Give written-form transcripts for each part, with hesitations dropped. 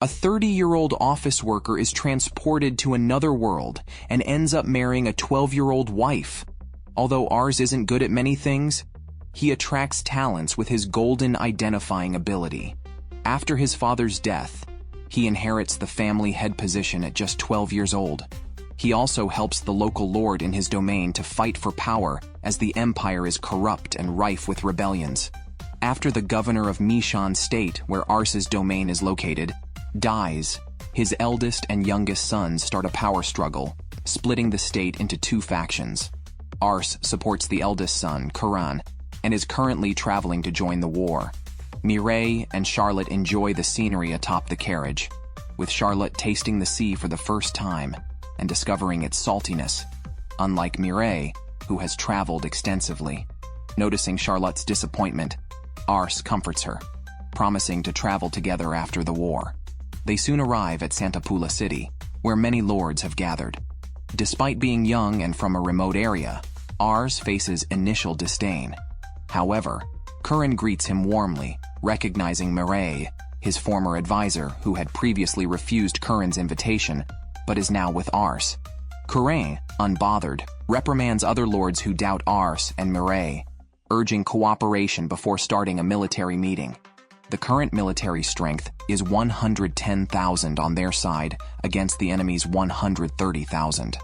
A 30-year-old office worker is transported to another world and ends up marrying a 12-year-old wife. Although Ars isn't good at many things, he attracts talents with his golden identifying ability. After his father's death, he inherits the family head position at just 12 years old. He also helps the local lord in his domain to fight for power as the empire is corrupt and rife with rebellions. After the governor of Mishan state, where Ars's domain is located, dies, his eldest and youngest sons start a power struggle, splitting the state into two factions. Ars supports the eldest son, Kuran, and is currently traveling to join the war. Mireille and Charlotte enjoy the scenery atop the carriage, with Charlotte tasting the sea for the first time and discovering its saltiness, unlike Mireille, who has traveled extensively. Noticing Charlotte's disappointment, Ars comforts her, promising to travel together after the war. They soon arrive at Santapula City, where many lords have gathered. Despite being young and from a remote area, Ars faces initial disdain. However, Curran greets him warmly, recognizing Mireille, his former advisor who had previously refused Curran's invitation, but is now with Ars. Curran, unbothered, reprimands other lords who doubt Ars and Mireille, urging cooperation before starting a military meeting. The current military strength is 110,000 on their side against the enemy's 130,000.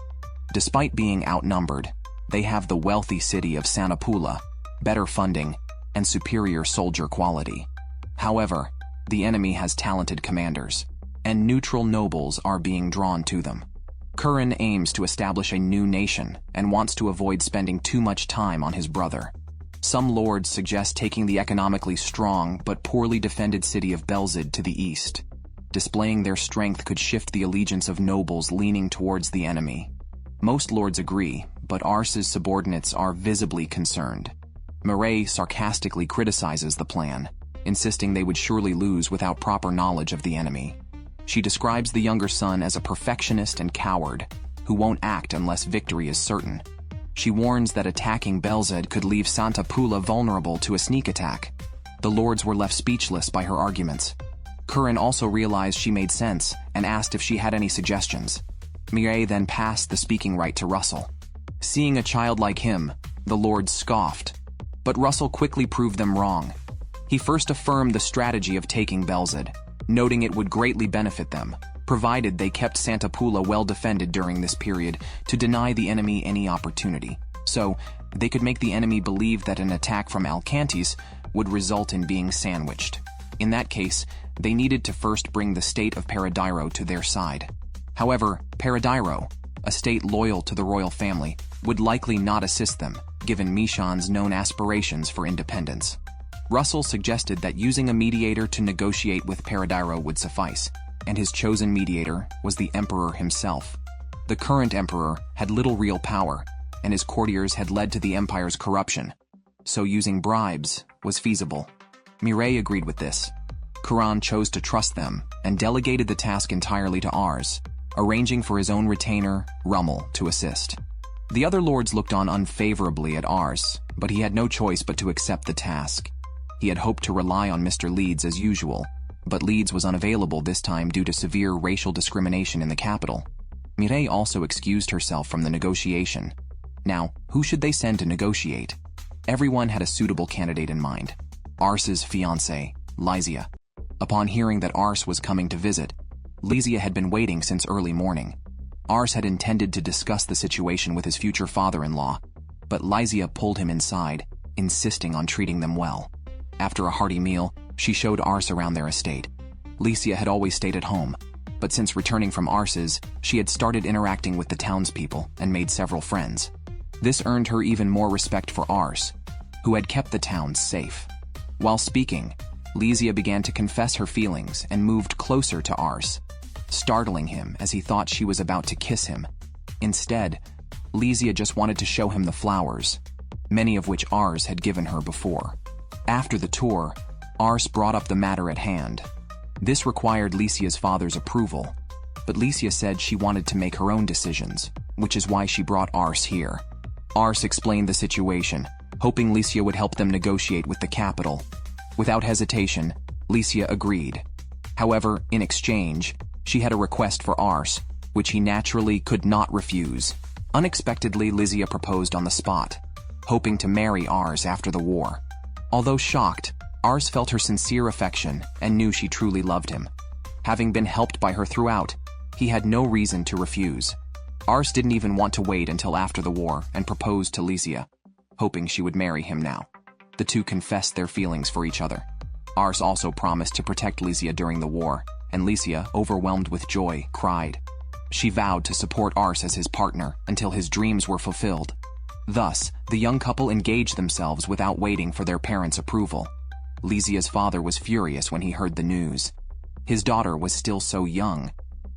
Despite being outnumbered, they have the wealthy city of Santapula, better funding, and superior soldier quality. However, the enemy has talented commanders, and neutral nobles are being drawn to them. Curran aims to establish a new nation and wants to avoid spending too much time on his brother. Some lords suggest taking the economically strong but poorly defended city of Belzid to the east. Displaying their strength could shift the allegiance of nobles leaning towards the enemy. Most lords agree, but Ars's subordinates are visibly concerned. Mireille sarcastically criticizes the plan, insisting they would surely lose without proper knowledge of the enemy. She describes the younger son as a perfectionist and coward, who won't act unless victory is certain. She warns that attacking Belzid could leave Santapula vulnerable to a sneak attack. The lords were left speechless by her arguments. Curran also realized she made sense and asked if she had any suggestions. Mireille then passed the speaking right to Russell. Seeing a child like him, the lords scoffed, but Russell quickly proved them wrong. He first affirmed the strategy of taking Belzid, noting it would greatly benefit them, provided they kept Santapula well defended during this period to deny the enemy any opportunity. So, they could make the enemy believe that an attack from Alcantes would result in being sandwiched. In that case, they needed to first bring the state of Paradiro to their side. However, Paradiro, a state loyal to the royal family, would likely not assist them, given Mishan's known aspirations for independence. Russell suggested that using a mediator to negotiate with Paradiro would suffice, and his chosen mediator was the emperor himself. The current emperor had little real power, and his courtiers had led to the empire's corruption, so using bribes was feasible. Mireille agreed with this. Kuran chose to trust them and delegated the task entirely to Ars, arranging for his own retainer, Rummel, to assist. The other lords looked on unfavorably at Ars, but he had no choice but to accept the task. He had hoped to rely on Mr. Leeds as usual, but Leeds was unavailable this time due to severe racial discrimination in the capital. Mireille also excused herself from the negotiation. Now, who should they send to negotiate? Everyone had a suitable candidate in mind: Ars's fiancée, Lysia. Upon hearing that Ars was coming to visit, Lysia had been waiting since early morning. Ars had intended to discuss the situation with his future father-in-law, but Lysia pulled him inside, insisting on treating them well. After a hearty meal, she showed Ars around their estate. Lysia had always stayed at home, but since returning from Ars's, she had started interacting with the townspeople and made several friends. This earned her even more respect for Ars, who had kept the towns safe. While speaking, Lysia began to confess her feelings and moved closer to Ars, startling him as he thought she was about to kiss him. Instead, Lysia just wanted to show him the flowers, many of which Ars had given her before. After the tour, Ars brought up the matter at hand. This required Lysia's father's approval, but Lysia said she wanted to make her own decisions, which is why she brought Ars here. Ars explained the situation, hoping Lysia would help them negotiate with the capital. Without hesitation, Lysia agreed. However, in exchange, she had a request for Ars, which he naturally could not refuse. Unexpectedly, Lysia proposed on the spot, hoping to marry Ars after the war. Although shocked, Ars felt her sincere affection and knew she truly loved him. Having been helped by her throughout, he had no reason to refuse. Ars didn't even want to wait until after the war and proposed to Lysia, hoping she would marry him now. The two confessed their feelings for each other. Ars also promised to protect Lysia during the war, and Lysia, overwhelmed with joy, cried. She vowed to support Ars as his partner until his dreams were fulfilled. Thus, the young couple engaged themselves without waiting for their parents' approval. Lysia's father was furious when he heard the news. His daughter was still so young,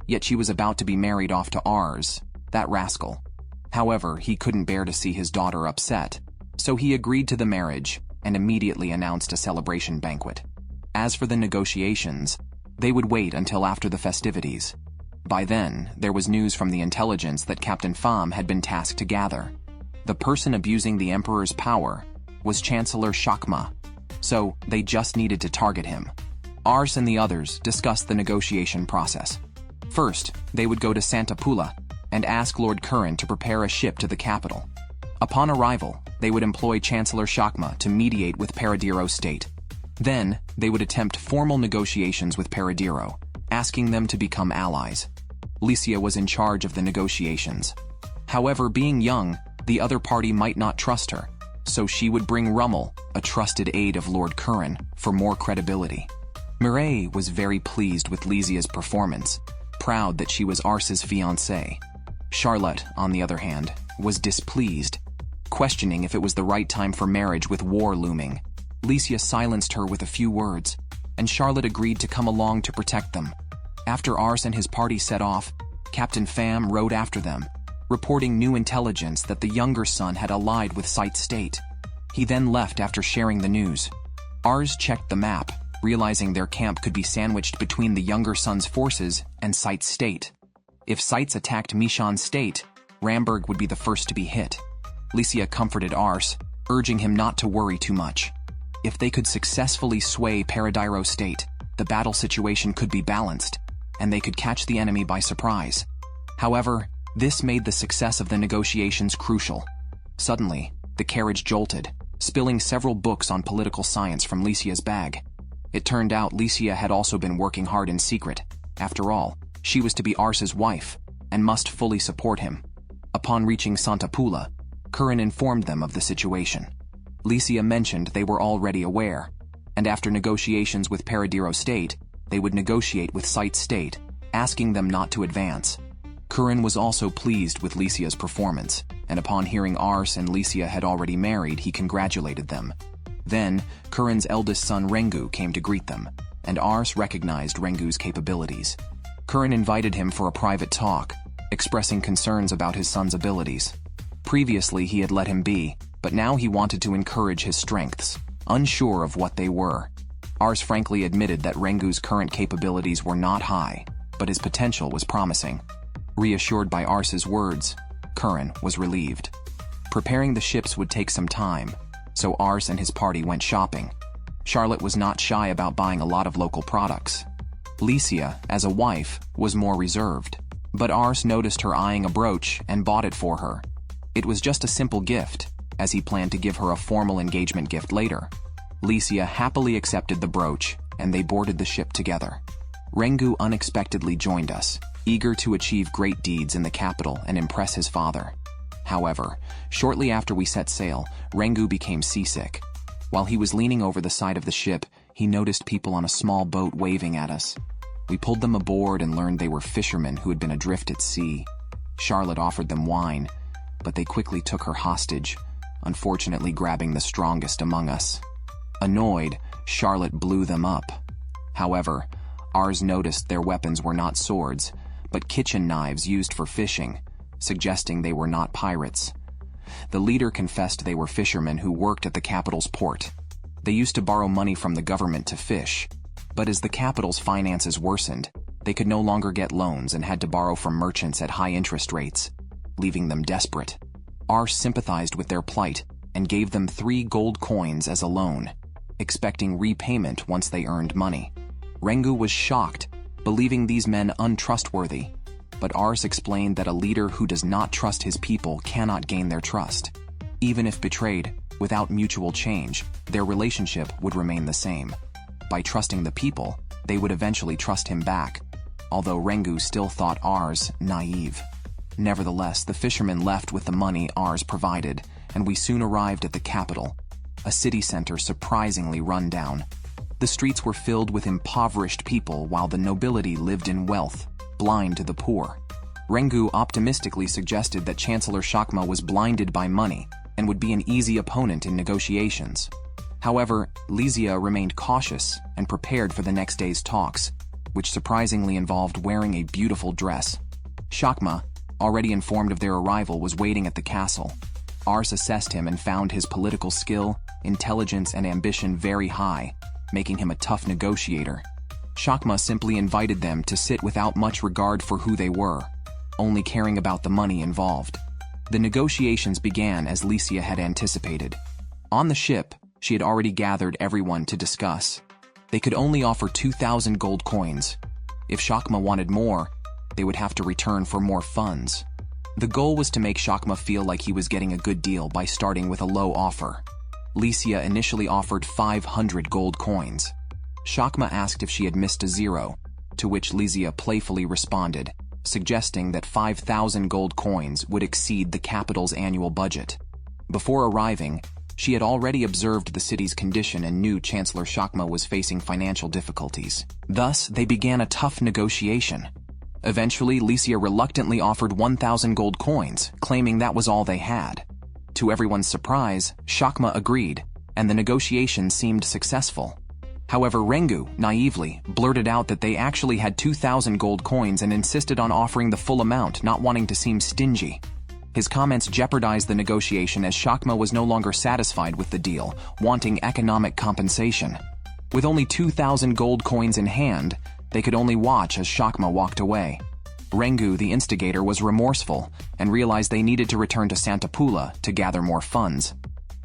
yet she was about to be married off to Ars, that rascal. However, he couldn't bear to see his daughter upset, so he agreed to the marriage and immediately announced a celebration banquet. As for the negotiations, they would wait until after the festivities. By then, there was news from the intelligence that Captain Pham had been tasked to gather. The person abusing the Emperor's power was Chancellor Shakma, so they just needed to target him. Ars and the others discussed the negotiation process. First, they would go to Santa Pula and ask Lord Curran to prepare a ship to the capital. Upon arrival, they would employ Chancellor Shakma to mediate with Paradiro State. Then, they would attempt formal negotiations with Paradiro, asking them to become allies. Lysia was in charge of the negotiations. However, being young, the other party might not trust her, so she would bring Rummel, a trusted aide of Lord Curran, for more credibility. Mireille was very pleased with Lysia's performance, proud that she was Ars's fiancée. Charlotte, on the other hand, was displeased, questioning if it was the right time for marriage with war looming. Lysia silenced her with a few words, and Charlotte agreed to come along to protect them. After Ars and his party set off, Captain Pham rode after them, reporting new intelligence that the younger son had allied with Sight State. He then left after sharing the news. Ars checked the map, realizing their camp could be sandwiched between the younger son's forces and Sight State. If Sights attacked Mishan State, Ramberg would be the first to be hit. Lysia comforted Ars, urging him not to worry too much. If they could successfully sway Paradiro State, the battle situation could be balanced, and they could catch the enemy by surprise. However, this made the success of the negotiations crucial. Suddenly, the carriage jolted, spilling several books on political science from Lysia's bag. It turned out Lysia had also been working hard in secret. After all, she was to be Ars's wife, and must fully support him. Upon reaching Santa Pula, Curran informed them of the situation. Lysia mentioned they were already aware, and after negotiations with Paradiro State, they would negotiate with Sight State, asking them not to advance. Curran was also pleased with Lysia's performance, and upon hearing Ars and Lysia had already married, he congratulated them. Then, Curran's eldest son Rengu came to greet them, and Ars recognized Rengu's capabilities. Curran invited him for a private talk, expressing concerns about his son's abilities. Previously, he had let him be, but now he wanted to encourage his strengths, unsure of what they were. Ars frankly admitted that Rengu's current capabilities were not high, but his potential was promising. Reassured by Ars's words, Curran was relieved. Preparing the ships would take some time, so Ars and his party went shopping. Charlotte was not shy about buying a lot of local products. Lysia, as a wife, was more reserved, but Ars noticed her eyeing a brooch and bought it for her. It was just a simple gift, as he planned to give her a formal engagement gift later. Lysia happily accepted the brooch, and they boarded the ship together. Rengu unexpectedly joined us, eager to achieve great deeds in the capital and impress his father. However, shortly after we set sail, Rengu became seasick. While he was leaning over the side of the ship, he noticed people on a small boat waving at us. We pulled them aboard and learned they were fishermen who had been adrift at sea. Charlotte offered them wine, but they quickly took her hostage, unfortunately grabbing the strongest among us. Annoyed, Charlotte blew them up. However, Ars noticed their weapons were not swords, but kitchen knives used for fishing, suggesting they were not pirates. The leader confessed they were fishermen who worked at the capital's port. They used to borrow money from the government to fish, but as the capital's finances worsened, they could no longer get loans and had to borrow from merchants at high interest rates, leaving them desperate. Ars sympathized with their plight and gave them 3 gold coins as a loan, expecting repayment once they earned money. Rengu was shocked, believing these men untrustworthy, but Ars explained that a leader who does not trust his people cannot gain their trust. Even if betrayed, without mutual change, their relationship would remain the same. By trusting the people, they would eventually trust him back, although Rengu still thought Ars naive. Nevertheless, the fishermen left with the money Ars provided, and we soon arrived at the capital, a city center surprisingly run down. The streets were filled with impoverished people while the nobility lived in wealth, blind to the poor. Rengu optimistically suggested that Chancellor Shakma was blinded by money and would be an easy opponent in negotiations. However, Lysia remained cautious and prepared for the next day's talks, which surprisingly involved wearing a beautiful dress. Shakma, already informed of their arrival, was waiting at the castle. Ars assessed him and found his political skill, intelligence, and ambition very high, making him a tough negotiator. Shakma simply invited them to sit without much regard for who they were, only caring about the money involved. The negotiations began as Lysia had anticipated. On the ship, she had already gathered everyone to discuss. They could only offer 2,000 gold coins. If Shakma wanted more, they would have to return for more funds. The goal was to make Shakma feel like he was getting a good deal by starting with a low offer. Lysia initially offered 500 gold coins. Shakma asked if she had missed a zero, to which Lysia playfully responded, suggesting that 5,000 gold coins would exceed the capital's annual budget. Before arriving, she had already observed the city's condition and knew Chancellor Shakma was facing financial difficulties. Thus, they began a tough negotiation. Eventually, Lysia reluctantly offered 1,000 gold coins, claiming that was all they had. To everyone's surprise, Shakma agreed, and the negotiation seemed successful. However, Rengu, naively, blurted out that they actually had 2,000 gold coins and insisted on offering the full amount, not wanting to seem stingy. His comments jeopardized the negotiation as Shakma was no longer satisfied with the deal, wanting economic compensation. With only 2,000 gold coins in hand, they could only watch as Shakma walked away. Rengu, the instigator, was remorseful and realized they needed to return to Santapula to gather more funds.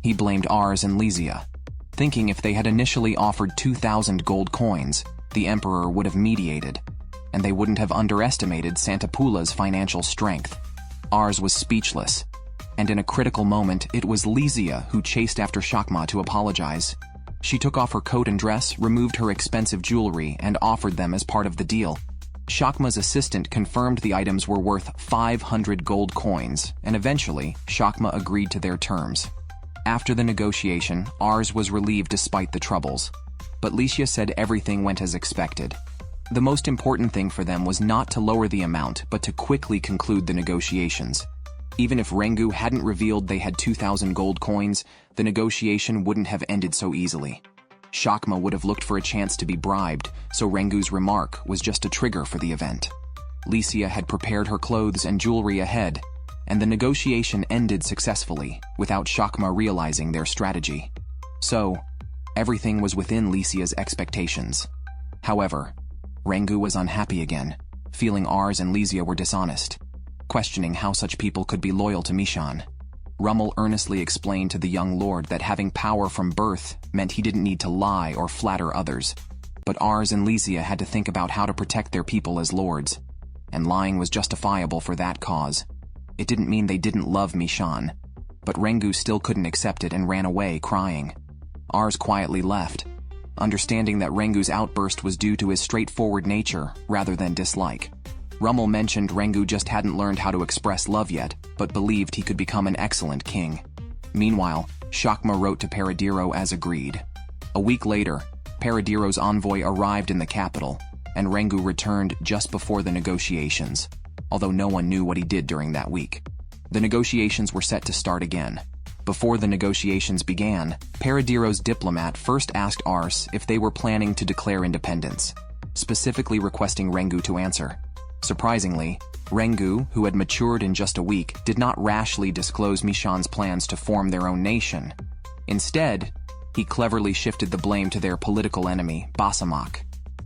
He blamed Ars and Lysia, thinking if they had initially offered 2,000 gold coins, the Emperor would have mediated, and they wouldn't have underestimated Santapula's financial strength. Ars was speechless, and in a critical moment, it was Lysia who chased after Shakma to apologize. She took off her coat and dress, removed her expensive jewelry, and offered them as part of the deal. Shakma's assistant confirmed the items were worth 500 gold coins, and eventually, Shakma agreed to their terms. After the negotiation, Ars was relieved despite the troubles, but Lysia said everything went as expected. The most important thing for them was not to lower the amount, but to quickly conclude the negotiations. Even if Rengu hadn't revealed they had 2,000 gold coins, the negotiation wouldn't have ended so easily. Shakma would have looked for a chance to be bribed, so Rengu's remark was just a trigger for the event. Lysia had prepared her clothes and jewelry ahead, and the negotiation ended successfully, without Shakma realizing their strategy. So, everything was within Lysia's expectations. However, Rengu was unhappy again, feeling Ars and Lysia were dishonest, questioning how such people could be loyal to Mishan. Rummel earnestly explained to the young lord that having power from birth meant he didn't need to lie or flatter others, but Ars and Lysia had to think about how to protect their people as lords, and lying was justifiable for that cause. It didn't mean they didn't love Mishan, but Rengu still couldn't accept it and ran away crying. Ars quietly left, understanding that Rengu's outburst was due to his straightforward nature rather than dislike. Rummel mentioned Rengu just hadn't learned how to express love yet, but believed he could become an excellent king. Meanwhile, Shakma wrote to Paradiro as agreed. A week later, Paradiro's envoy arrived in the capital, and Rengu returned just before the negotiations, although no one knew what he did during that week. The negotiations were set to start again. Before the negotiations began, Paradiro's diplomat first asked Ars if they were planning to declare independence, specifically requesting Rengu to answer. Surprisingly, Rengu, who had matured in just a week, did not rashly disclose Mishan's plans to form their own nation. Instead, he cleverly shifted the blame to their political enemy, Samok.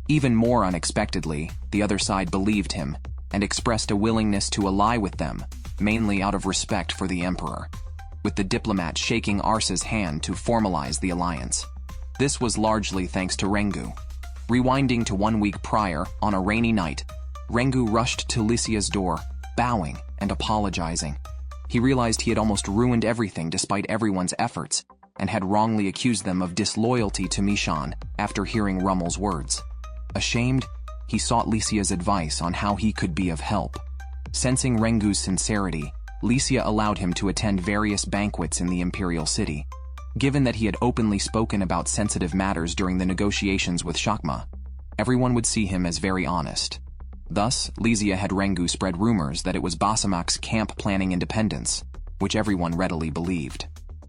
Even more unexpectedly, the other side believed him and expressed a willingness to ally with them, mainly out of respect for the emperor, with the diplomat shaking Ars's hand to formalize the alliance. This was largely thanks to Rengu. Rewinding to 1 week prior, on a rainy night, Rengu rushed to Lycia's door, bowing and apologizing. He realized he had almost ruined everything despite everyone's efforts, and had wrongly accused them of disloyalty to Mishan after hearing Rummel's words. Ashamed, he sought Lycia's advice on how he could be of help. Sensing Rengu's sincerity, Lycia allowed him to attend various banquets in the imperial city. Given that he had openly spoken about sensitive matters during the negotiations with Shakma, everyone would see him as very honest. Thus, Lycia had Rengu spread rumors that it was Basamok's camp planning independence, which everyone readily believed.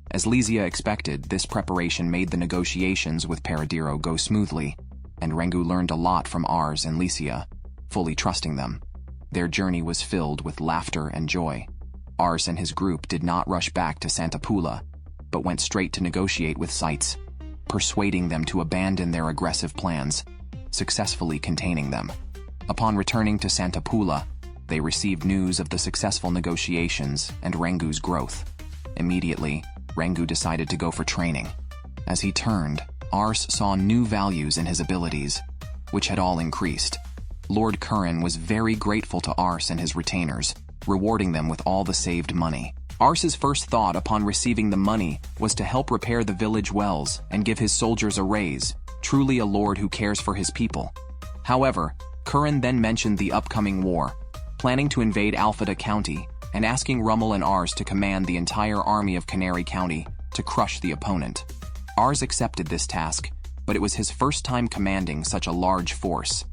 As Lycia expected, this preparation made the negotiations with Paradiro go smoothly, and Rengu learned a lot from Ars and Lycia, fully trusting them. Their journey was filled with laughter and joy. Ars and his group did not rush back to Santa Pula, but went straight to negotiate with Sites, persuading them to abandon their aggressive plans, successfully containing them. Upon returning to Santa Pula, they received news of the successful negotiations and Rengu's growth. Immediately, Rengu decided to go for training. As he turned, Ars saw new values in his abilities, which had all increased. Lord Curran was very grateful to Ars and his retainers, rewarding them with all the saved money. Ars's first thought upon receiving the money was to help repair the village wells and give his soldiers a raise, truly a lord who cares for his people. However, Curran then mentioned the upcoming war, planning to invade Alphata County and asking Rummel and Ars to command the entire army of Canary County to crush the opponent. Ars accepted this task, but it was his first time commanding such a large force.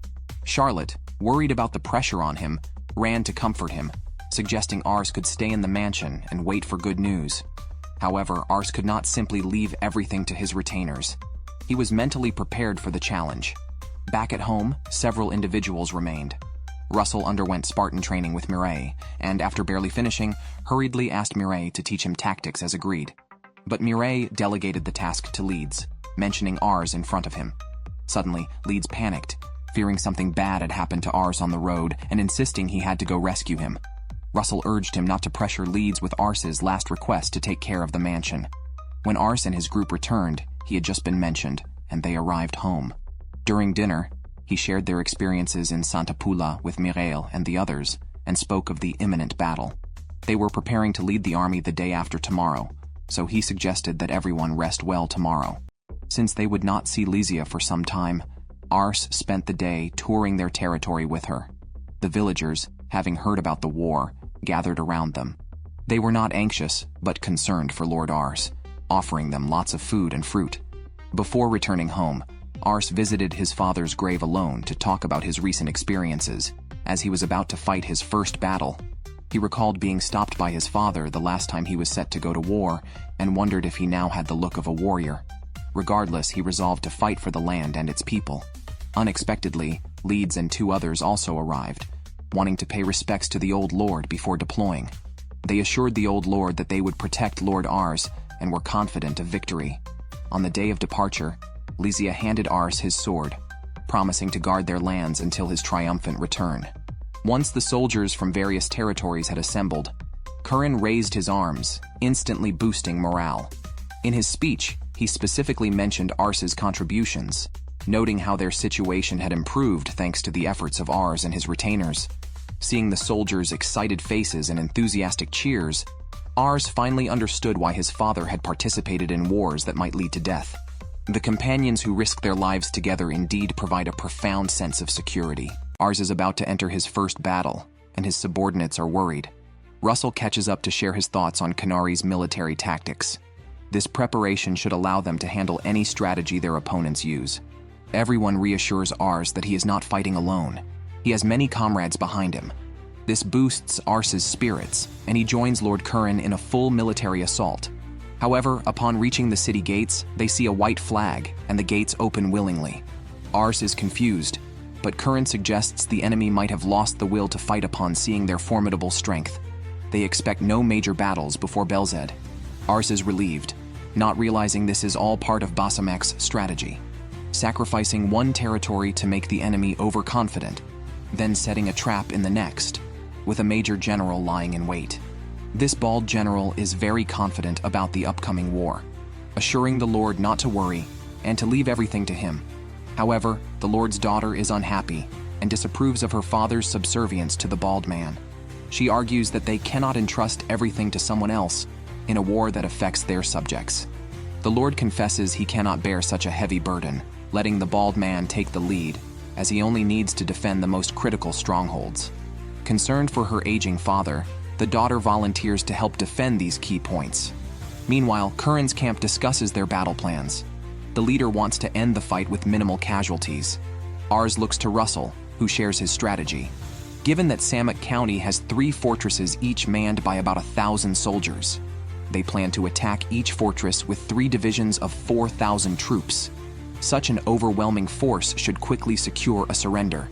Charlotte, worried about the pressure on him, ran to comfort him, suggesting Ars could stay in the mansion and wait for good news. However, Ars could not simply leave everything to his retainers. He was mentally prepared for the challenge. Back at home, several individuals remained. Russell underwent Spartan training with Mireille, and after barely finishing, hurriedly asked Mireille to teach him tactics as agreed. But Mireille delegated the task to Leeds, mentioning Ars in front of him. Suddenly, Leeds panicked, fearing something bad had happened to Ars on the road and insisting he had to go rescue him. Russell urged him not to pressure Leeds with Ars's last request to take care of the mansion. When Ars and his group returned, he had just been mentioned, and they arrived home. During dinner, he shared their experiences in Santa Pula with Mireille and the others, and spoke of the imminent battle. They were preparing to lead the army the day after tomorrow, so he suggested that everyone rest well tomorrow. Since they would not see Lycia for some time, Ars spent the day touring their territory with her. The villagers, having heard about the war, gathered around them. They were not anxious, but concerned for Lord Ars, offering them lots of food and fruit. Before returning home, Ars visited his father's grave alone to talk about his recent experiences, as he was about to fight his first battle. He recalled being stopped by his father the last time he was set to go to war, and wondered if he now had the look of a warrior. Regardless, he resolved to fight for the land and its people. Unexpectedly, Leeds and 2 others also arrived, wanting to pay respects to the old lord before deploying. They assured the old lord that they would protect Lord Ars and were confident of victory. On the day of departure, Lycia handed Ars his sword, promising to guard their lands until his triumphant return. Once the soldiers from various territories had assembled, Curran raised his arms, instantly boosting morale. In his speech, he specifically mentioned Ars's contributions, noting how their situation had improved thanks to the efforts of Ars and his retainers. Seeing the soldiers' excited faces and enthusiastic cheers, Ars finally understood why his father had participated in wars that might lead to death. The companions who risk their lives together indeed provide a profound sense of security. Ars is about to enter his first battle, and his subordinates are worried. Russell catches up to share his thoughts on Canari's military tactics. This preparation should allow them to handle any strategy their opponents use. Everyone reassures Ars that he is not fighting alone. He has many comrades behind him. This boosts Ars's spirits, and he joins Lord Curran in a full military assault. However, upon reaching the city gates, they see a white flag, and the gates open willingly. Ars is confused, but Curran suggests the enemy might have lost the will to fight upon seeing their formidable strength. They expect no major battles before Belzed. Ars is relieved, not realizing this is all part of Basamek's strategy, sacrificing one territory to make the enemy overconfident, then setting a trap in the next, with a major general lying in wait. This bald general is very confident about the upcoming war, assuring the Lord not to worry and to leave everything to him. However, the Lord's daughter is unhappy and disapproves of her father's subservience to the bald man. She argues that they cannot entrust everything to someone else in a war that affects their subjects. The Lord confesses he cannot bear such a heavy burden, letting the bald man take the lead, as he only needs to defend the most critical strongholds. Concerned for her aging father, the daughter volunteers to help defend these key points. Meanwhile, Curran's camp discusses their battle plans. The leader wants to end the fight with minimal casualties. Ars looks to Russell, who shares his strategy. Given that Samok County has 3 fortresses each manned by about 1,000 soldiers, they plan to attack each fortress with 3 divisions of 4,000 troops. Such an overwhelming force should quickly secure a surrender.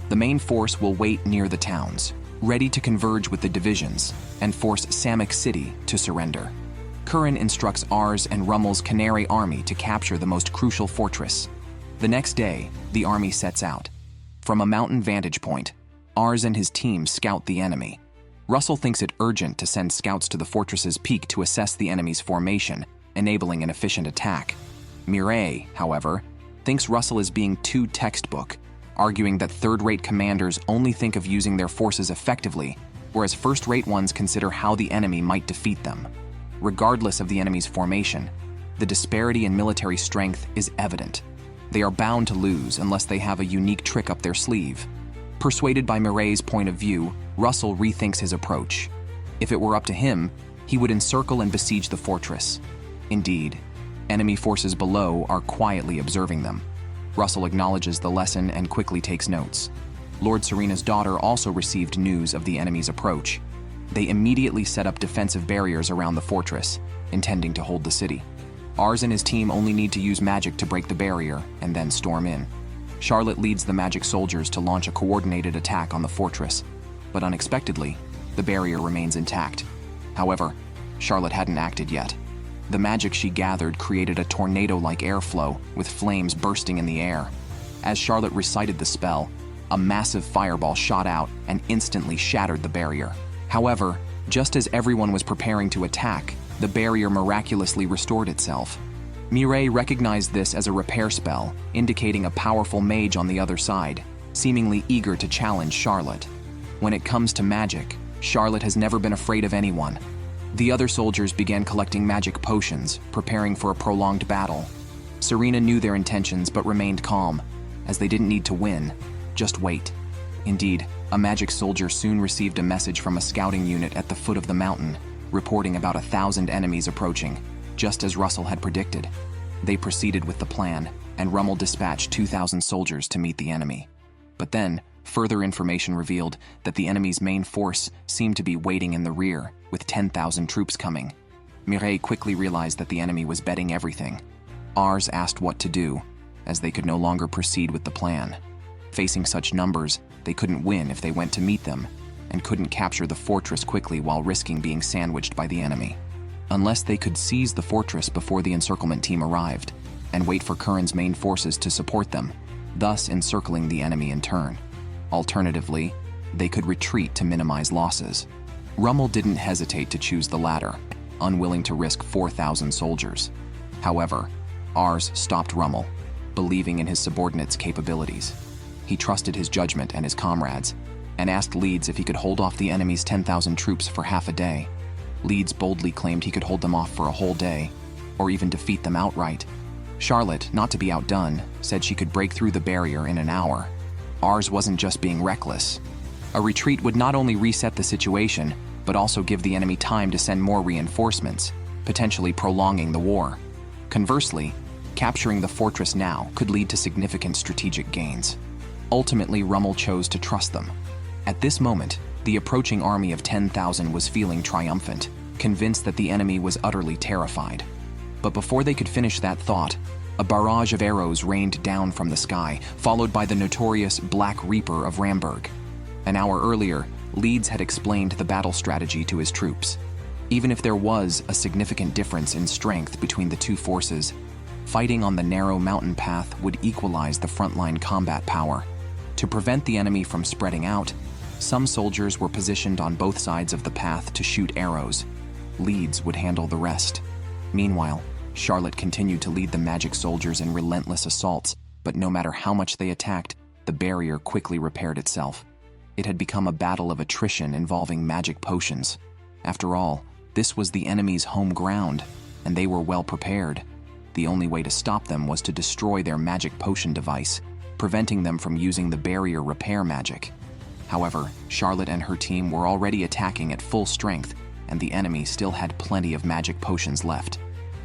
The main force will wait near the towns, ready to converge with the divisions and force Samok City to surrender. Curran instructs Ars and Rummel's Canary army to capture the most crucial fortress. The next day, the army sets out. From a mountain vantage point, Ars and his team scout the enemy. Russell thinks it urgent to send scouts to the fortress's peak to assess the enemy's formation, enabling an efficient attack. Mireille, however, thinks Russell is being too textbook, arguing that third-rate commanders only think of using their forces effectively, whereas first-rate ones consider how the enemy might defeat them. Regardless of the enemy's formation, the disparity in military strength is evident. They are bound to lose unless they have a unique trick up their sleeve. Persuaded by Mireille's point of view, Russell rethinks his approach. If it were up to him, he would encircle and besiege the fortress. Indeed, enemy forces below are quietly observing them. Russell acknowledges the lesson and quickly takes notes. Lord Serena's daughter also received news of the enemy's approach. They immediately set up defensive barriers around the fortress, intending to hold the city. Ars and his team only need to use magic to break the barrier and then storm in. Charlotte leads the magic soldiers to launch a coordinated attack on the fortress, but unexpectedly, the barrier remains intact. However, Charlotte hadn't acted yet. The magic she gathered created a tornado-like airflow, with flames bursting in the air. As Charlotte recited the spell, a massive fireball shot out and instantly shattered the barrier. However, just as everyone was preparing to attack, the barrier miraculously restored itself. Mireille recognized this as a repair spell, indicating a powerful mage on the other side, seemingly eager to challenge Charlotte. When it comes to magic, Charlotte has never been afraid of anyone. The other soldiers began collecting magic potions, preparing for a prolonged battle. Serena knew their intentions but remained calm, as they didn't need to win, just wait. Indeed, a magic soldier soon received a message from a scouting unit at the foot of the mountain, reporting about 1,000 enemies approaching, just as Russell had predicted. They proceeded with the plan, and Rummel dispatched 2,000 soldiers to meet the enemy. But then, further information revealed that the enemy's main force seemed to be waiting in the rear, with 10,000 troops coming. Mireille quickly realized that the enemy was betting everything. Ars asked what to do, as they could no longer proceed with the plan. Facing such numbers, they couldn't win if they went to meet them, and couldn't capture the fortress quickly while risking being sandwiched by the enemy. Unless they could seize the fortress before the encirclement team arrived, and wait for Curran's main forces to support them, thus encircling the enemy in turn. Alternatively, they could retreat to minimize losses. Rummel didn't hesitate to choose the latter, unwilling to risk 4,000 soldiers. However, Ars stopped Rummel, believing in his subordinates' capabilities. He trusted his judgment and his comrades, and asked Leeds if he could hold off the enemy's 10,000 troops for half a day. Leeds boldly claimed he could hold them off for a whole day, or even defeat them outright. Charlotte, not to be outdone, said she could break through the barrier in an hour. Ars wasn't just being reckless. A retreat would not only reset the situation, but also give the enemy time to send more reinforcements, potentially prolonging the war. Conversely, capturing the fortress now could lead to significant strategic gains. Ultimately, Rummel chose to trust them. At this moment, the approaching army of 10,000 was feeling triumphant, convinced that the enemy was utterly terrified. But before they could finish that thought, a barrage of arrows rained down from the sky, followed by the notorious Black Reaper of Ramberg. An hour earlier, Leeds had explained the battle strategy to his troops. Even if there was a significant difference in strength between the two forces, fighting on the narrow mountain path would equalize the frontline combat power. To prevent the enemy from spreading out, some soldiers were positioned on both sides of the path to shoot arrows. Leeds would handle the rest. Meanwhile, Charlotte continued to lead the magic soldiers in relentless assaults, but no matter how much they attacked, the barrier quickly repaired itself. It had become a battle of attrition involving magic potions. After all, this was the enemy's home ground, and they were well prepared. The only way to stop them was to destroy their magic potion device, preventing them from using the barrier repair magic. However, Charlotte and her team were already attacking at full strength, and the enemy still had plenty of magic potions left.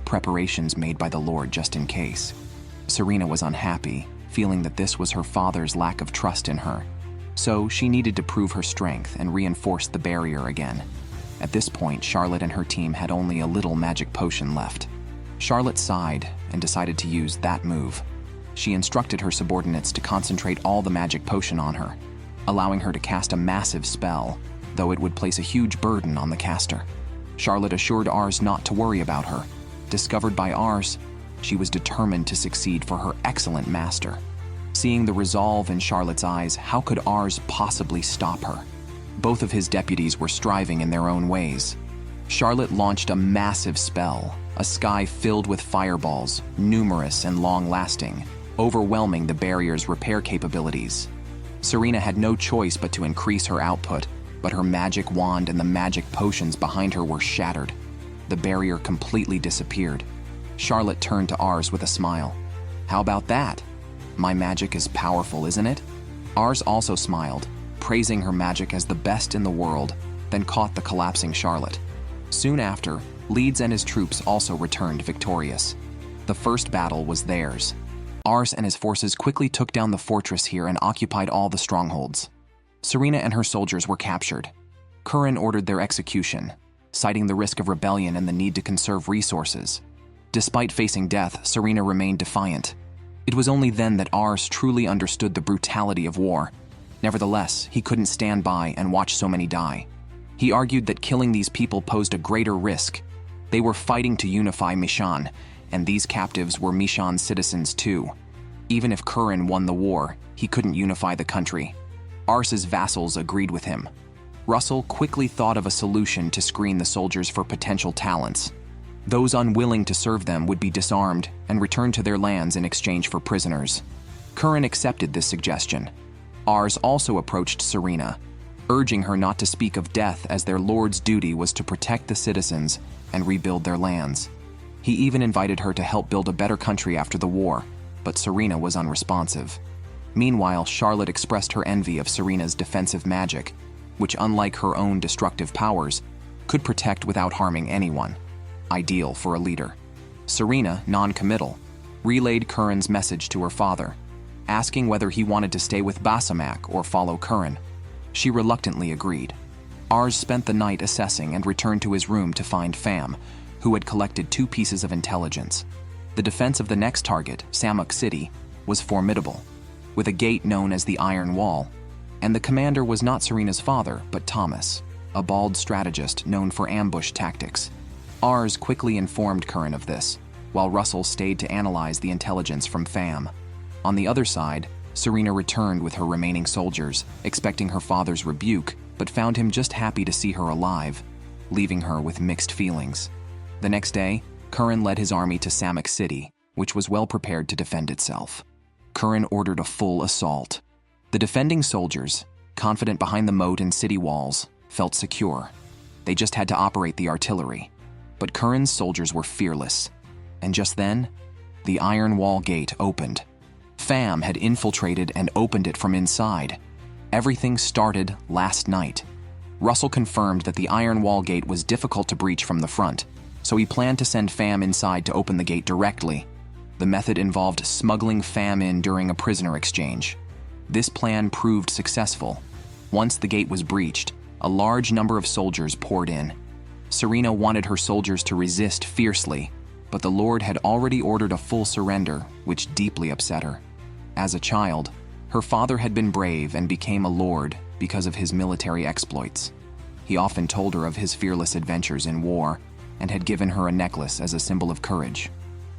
Preparations made by the Lord just in case. Serena was unhappy, feeling that this was her father's lack of trust in her. So she needed to prove her strength and reinforce the barrier again. At this point, Charlotte and her team had only a little magic potion left. Charlotte sighed and decided to use that move. She instructed her subordinates to concentrate all the magic potion on her, allowing her to cast a massive spell, though it would place a huge burden on the caster. Charlotte assured Ars not to worry about her. Discovered by Ars, she was determined to succeed for her excellent master. Seeing the resolve in Charlotte's eyes, how could Ars possibly stop her? Both of his deputies were striving in their own ways. Charlotte launched a massive spell, a sky filled with fireballs, numerous and long-lasting, overwhelming the barrier's repair capabilities. Serena had no choice but to increase her output, but her magic wand and the magic potions behind her were shattered. The barrier completely disappeared. Charlotte turned to Ars with a smile. "How about that? My magic is powerful, isn't it?" Ars also smiled, praising her magic as the best in the world, then caught the collapsing Charlotte. Soon after, Leeds and his troops also returned victorious. The first battle was theirs. Ars and his forces quickly took down the fortress here and occupied all the strongholds. Serena and her soldiers were captured. Curran ordered their execution, citing the risk of rebellion and the need to conserve resources. Despite facing death, Serena remained defiant. It was only then that Ars truly understood the brutality of war. Nevertheless, he couldn't stand by and watch so many die. He argued that killing these people posed a greater risk. They were fighting to unify Mishan, and these captives were Mishan's citizens too. Even if Curran won the war, he couldn't unify the country. Ars's vassals agreed with him. Russell quickly thought of a solution to screen the soldiers for potential talents. Those unwilling to serve them would be disarmed and returned to their lands in exchange for prisoners. Curran accepted this suggestion. Ars also approached Serena, urging her not to speak of death as their lord's duty was to protect the citizens and rebuild their lands. He even invited her to help build a better country after the war, but Serena was unresponsive. Meanwhile, Charlotte expressed her envy of Serena's defensive magic, which, unlike her own destructive powers, could protect without harming anyone. Ideal for a leader. Serena, non-committal, relayed Curran's message to her father, asking whether he wanted to stay with Basamak or follow Curran. She reluctantly agreed. Ars spent the night assessing and returned to his room to find Pham, who had collected 2 pieces of intelligence. The defense of the next target, Samok City, was formidable, with a gate known as the Iron Wall, and the commander was not Serena's father, but Thomas, a bald strategist known for ambush tactics. Ars quickly informed Curran of this, while Russell stayed to analyze the intelligence from Pham. On the other side, Serena returned with her remaining soldiers, expecting her father's rebuke, but found him just happy to see her alive, leaving her with mixed feelings. The next day, Curran led his army to Samok City, which was well prepared to defend itself. Curran ordered a full assault. The defending soldiers, confident behind the moat and city walls, felt secure. They just had to operate the artillery. But Curran's soldiers were fearless. And just then, the Iron Wall gate opened. Pham had infiltrated and opened it from inside. Everything started last night. Russell confirmed that the Iron Wall gate was difficult to breach from the front, so he planned to send Pham inside to open the gate directly. The method involved smuggling Pham in during a prisoner exchange. This plan proved successful. Once the gate was breached, a large number of soldiers poured in. Serena wanted her soldiers to resist fiercely, but the Lord had already ordered a full surrender, which deeply upset her. As a child, her father had been brave and became a lord because of his military exploits. He often told her of his fearless adventures in war and had given her a necklace as a symbol of courage.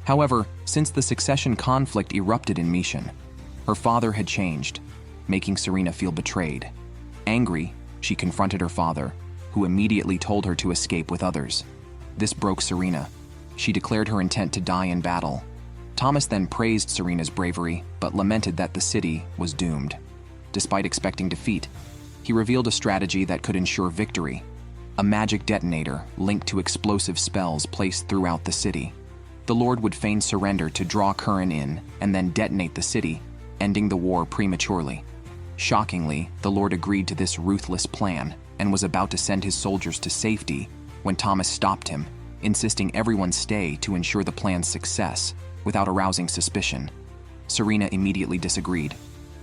However, since the succession conflict erupted in Mishan, her father had changed, making Serena feel betrayed. Angry, she confronted her father, who immediately told her to escape with others. This broke Serena. She declared her intent to die in battle. Thomas then praised Serena's bravery, but lamented that the city was doomed. Despite expecting defeat, he revealed a strategy that could ensure victory: a magic detonator linked to explosive spells placed throughout the city. The Lord would feign surrender to draw Curran in and then detonate the city, ending the war prematurely. Shockingly, the Lord agreed to this ruthless plan and was about to send his soldiers to safety when Thomas stopped him, insisting everyone stay to ensure the plan's success without arousing suspicion. Serena immediately disagreed,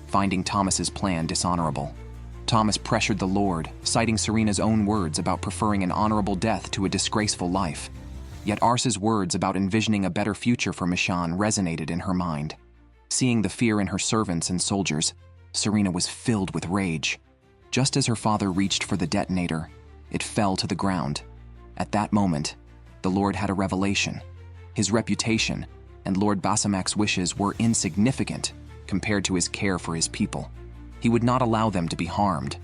finding Thomas's plan dishonorable. Thomas pressured the Lord, citing Serena's own words about preferring an honorable death to a disgraceful life. Yet Ars's words about envisioning a better future for Mishan resonated in her mind. Seeing the fear in her servants and soldiers, Serena was filled with rage. Just as her father reached for the detonator, it fell to the ground. At that moment, the Lord had a revelation. His reputation and Lord Basamac's wishes were insignificant compared to his care for his people. He would not allow them to be harmed.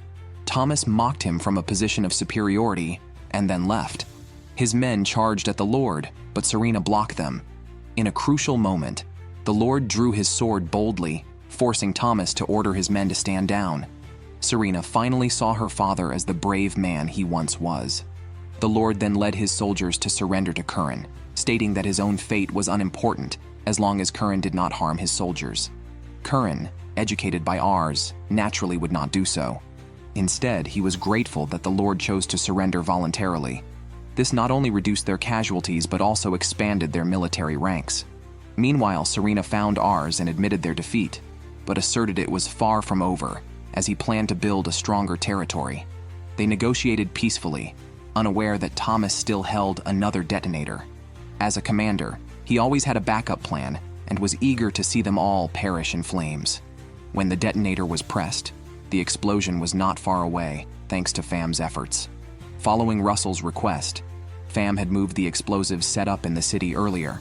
Thomas mocked him from a position of superiority and then left. His men charged at the Lord, but Serena blocked them. In a crucial moment, the Lord drew his sword boldly, forcing Thomas to order his men to stand down. Serena finally saw her father as the brave man he once was. The Lord then led his soldiers to surrender to Curran, stating that his own fate was unimportant as long as Curran did not harm his soldiers. Curran, educated by Ars, naturally would not do so. Instead, he was grateful that the Lord chose to surrender voluntarily. This not only reduced their casualties but also expanded their military ranks. Meanwhile, Serena found Ars and admitted their defeat, but asserted it was far from over, as he planned to build a stronger territory. They negotiated peacefully, unaware that Thomas still held another detonator. As a commander, he always had a backup plan and was eager to see them all perish in flames. When the detonator was pressed, the explosion was not far away, thanks to Fam's efforts. Following Russell's request, Fam had moved the explosives set up in the city earlier.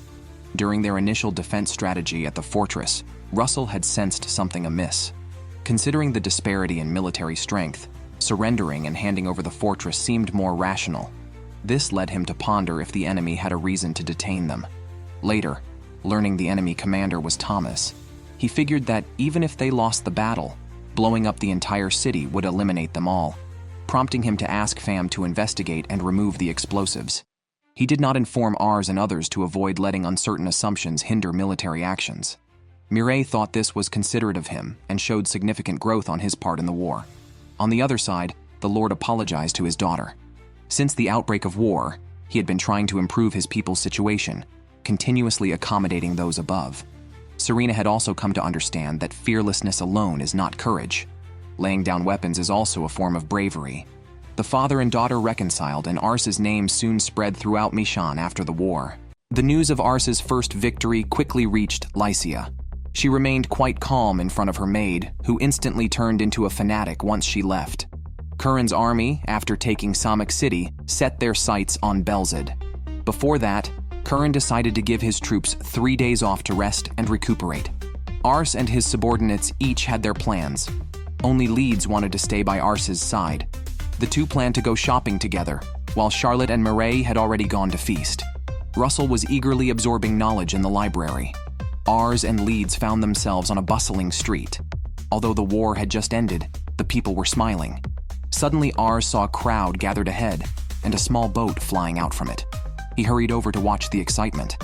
During their initial defense strategy at the fortress, Russell had sensed something amiss. Considering the disparity in military strength, surrendering and handing over the fortress seemed more rational. This led him to ponder if the enemy had a reason to detain them. Later, learning the enemy commander was Thomas, he figured that even if they lost the battle, blowing up the entire city would eliminate them all, prompting him to ask Fam to investigate and remove the explosives. He did not inform Ars and others to avoid letting uncertain assumptions hinder military actions. Mireille thought this was considerate of him and showed significant growth on his part in the war. On the other side, the Lord apologized to his daughter. Since the outbreak of war, he had been trying to improve his people's situation, continuously accommodating those above. Serena had also come to understand that fearlessness alone is not courage. Laying down weapons is also a form of bravery. The father and daughter reconciled, and Ars's name soon spread throughout Mishan after the war. The news of Ars's first victory quickly reached Lycia. She remained quite calm in front of her maid, who instantly turned into a fanatic once she left. Curran's army, after taking Samok City, set their sights on Belzed. Before that, Curran decided to give his troops 3 days off to rest and recuperate. Ars and his subordinates each had their plans. Only Leeds wanted to stay by Ars's side. The two planned to go shopping together, while Charlotte and Mireille had already gone to feast. Russell was eagerly absorbing knowledge in the library. Ars and Leeds found themselves on a bustling street. Although the war had just ended, the people were smiling. Suddenly, Ars saw a crowd gathered ahead and a small boat flying out from it. He hurried over to watch the excitement.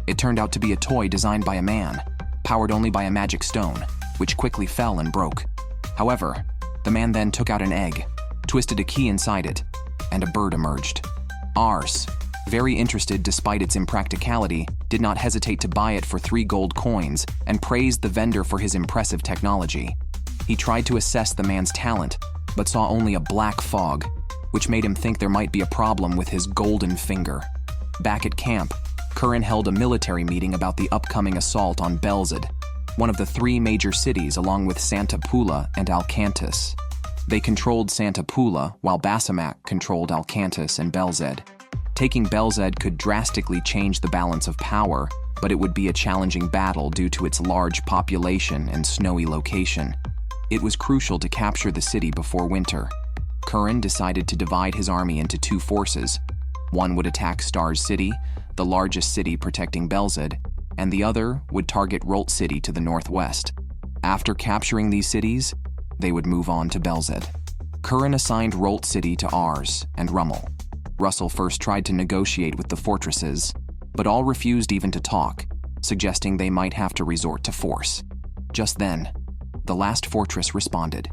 It turned out to be a toy designed by a man, powered only by a magic stone, which quickly fell and broke. However, the man then took out an egg, twisted a key inside it, and a bird emerged. Ars, very interested despite its impracticality, did not hesitate to buy it for 3 gold coins and praised the vendor for his impressive technology. He tried to assess the man's talent, but saw only a black fog, which made him think there might be a problem with his golden finger. Back at camp, Curran held a military meeting about the upcoming assault on Belzed, one of the 3 major cities along with Santa Pula and Alcantis. They controlled Santa Pula, while Basamac controlled Alcantis and Belzed. Taking Belzed could drastically change the balance of power, but it would be a challenging battle due to its large population and snowy location. It was crucial to capture the city before winter. Curran decided to divide his army into 2 forces. One would attack Star's City, the largest city protecting Belzed, and the other would target Rolt City to the northwest. After capturing these cities, they would move on to Belzed. Curran assigned Rolt City to Ars and Rummel. Russell first tried to negotiate with the fortresses, but all refused even to talk, suggesting they might have to resort to force. Just then, the last fortress responded,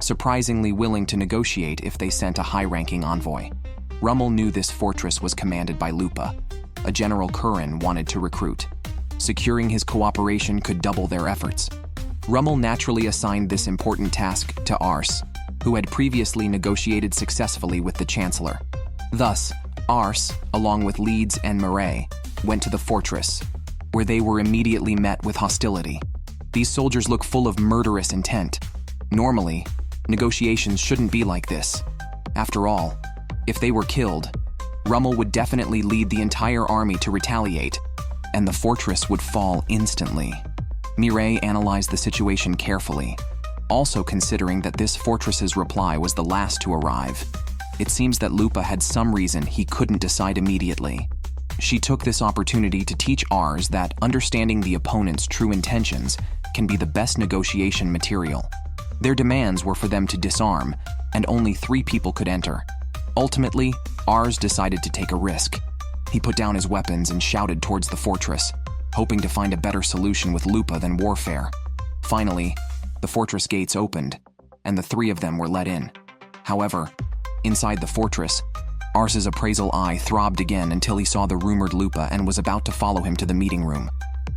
surprisingly willing to negotiate if they sent a high-ranking envoy. Rummel knew this fortress was commanded by Lupa, a general Curran wanted to recruit. Securing his cooperation could double their efforts. Rummel naturally assigned this important task to Ars, who had previously negotiated successfully with the Chancellor. Thus, Ars, along with Leeds and Murray, went to the fortress, where they were immediately met with hostility. These soldiers look full of murderous intent. Normally, negotiations shouldn't be like this. After all, if they were killed, Rummel would definitely lead the entire army to retaliate, and the fortress would fall instantly. Mireille analyzed the situation carefully, also considering that this fortress's reply was the last to arrive. It seems that Lupa had some reason he couldn't decide immediately. She took this opportunity to teach Ars that understanding the opponent's true intentions can be the best negotiation material. Their demands were for them to disarm, and only 3 people could enter. Ultimately, Ars decided to take a risk. He put down his weapons and shouted towards the fortress, hoping to find a better solution with Lupa than warfare. Finally, the fortress gates opened, and the 3 of them were let in. However, inside the fortress, Ars's appraisal eye throbbed again until he saw the rumored Lupa and was about to follow him to the meeting room.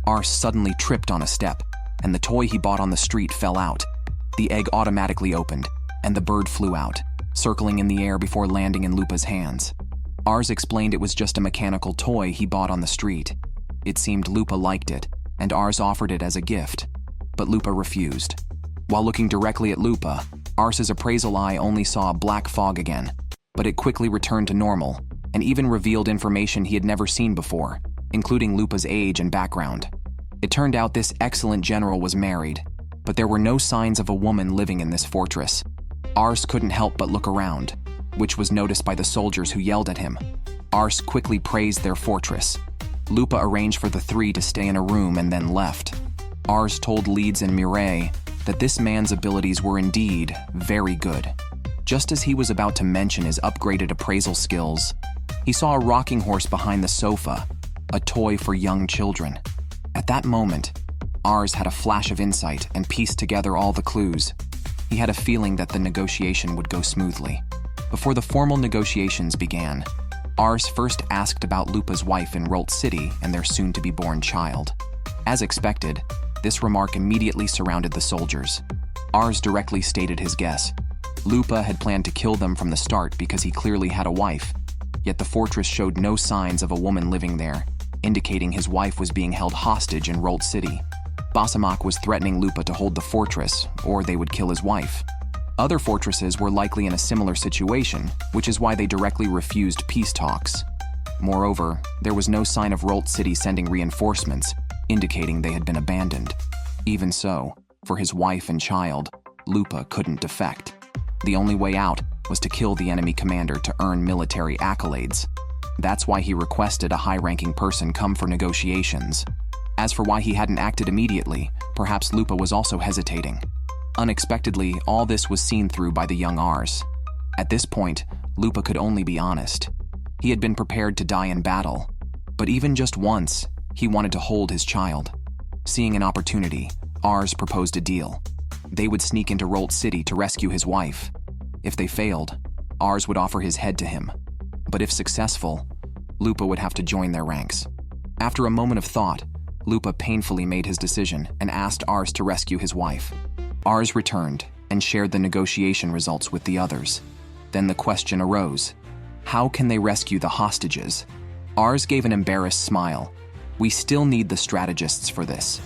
Ars suddenly tripped on a step, and the toy he bought on the street fell out. The egg automatically opened, and the bird flew out, circling in the air before landing in Lupa's hands. Ars explained it was just a mechanical toy he bought on the street. It seemed Lupa liked it, and Ars offered it as a gift, but Lupa refused. While looking directly at Lupa, Ars's appraisal eye only saw a black fog again, but it quickly returned to normal, and even revealed information he had never seen before, including Lupa's age and background. It turned out this excellent general was married, but there were no signs of a woman living in this fortress. Ars couldn't help but look around, which was noticed by the soldiers who yelled at him. Ars quickly praised their fortress. Lupa arranged for the 3 to stay in a room and then left. Ars told Leeds and Mireille that this man's abilities were indeed very good. Just as he was about to mention his upgraded appraisal skills, he saw a rocking horse behind the sofa, a toy for young children. At that moment, Ars had a flash of insight and pieced together all the clues. He had a feeling that the negotiation would go smoothly. Before the formal negotiations began, Ars first asked about Lupa's wife in Rolt City and their soon-to-be-born child. As expected, this remark immediately surrounded the soldiers. Ars directly stated his guess. Lupa had planned to kill them from the start because he clearly had a wife, yet the fortress showed no signs of a woman living there, indicating his wife was being held hostage in Rolt City. Samok was threatening Lupa to hold the fortress, or they would kill his wife. Other fortresses were likely in a similar situation, which is why they directly refused peace talks. Moreover, there was no sign of Rolt City sending reinforcements, indicating they had been abandoned. Even so, for his wife and child, Lupa couldn't defect. The only way out was to kill the enemy commander to earn military accolades. That's why he requested a high-ranking person come for negotiations. As for why he hadn't acted immediately, perhaps Lupa was also hesitating. Unexpectedly, all this was seen through by the young Ars. At this point, Lupa could only be honest. He had been prepared to die in battle, but even just once, he wanted to hold his child. Seeing an opportunity, Ars proposed a deal. They would sneak into Rolt City to rescue his wife. If they failed, Ars would offer his head to him. But if successful, Lupa would have to join their ranks. After a moment of thought, Lupa painfully made his decision and asked Ars to rescue his wife. Ars returned and shared the negotiation results with the others. Then the question arose, how can they rescue the hostages? Ars gave an embarrassed smile. We still need the strategists for this.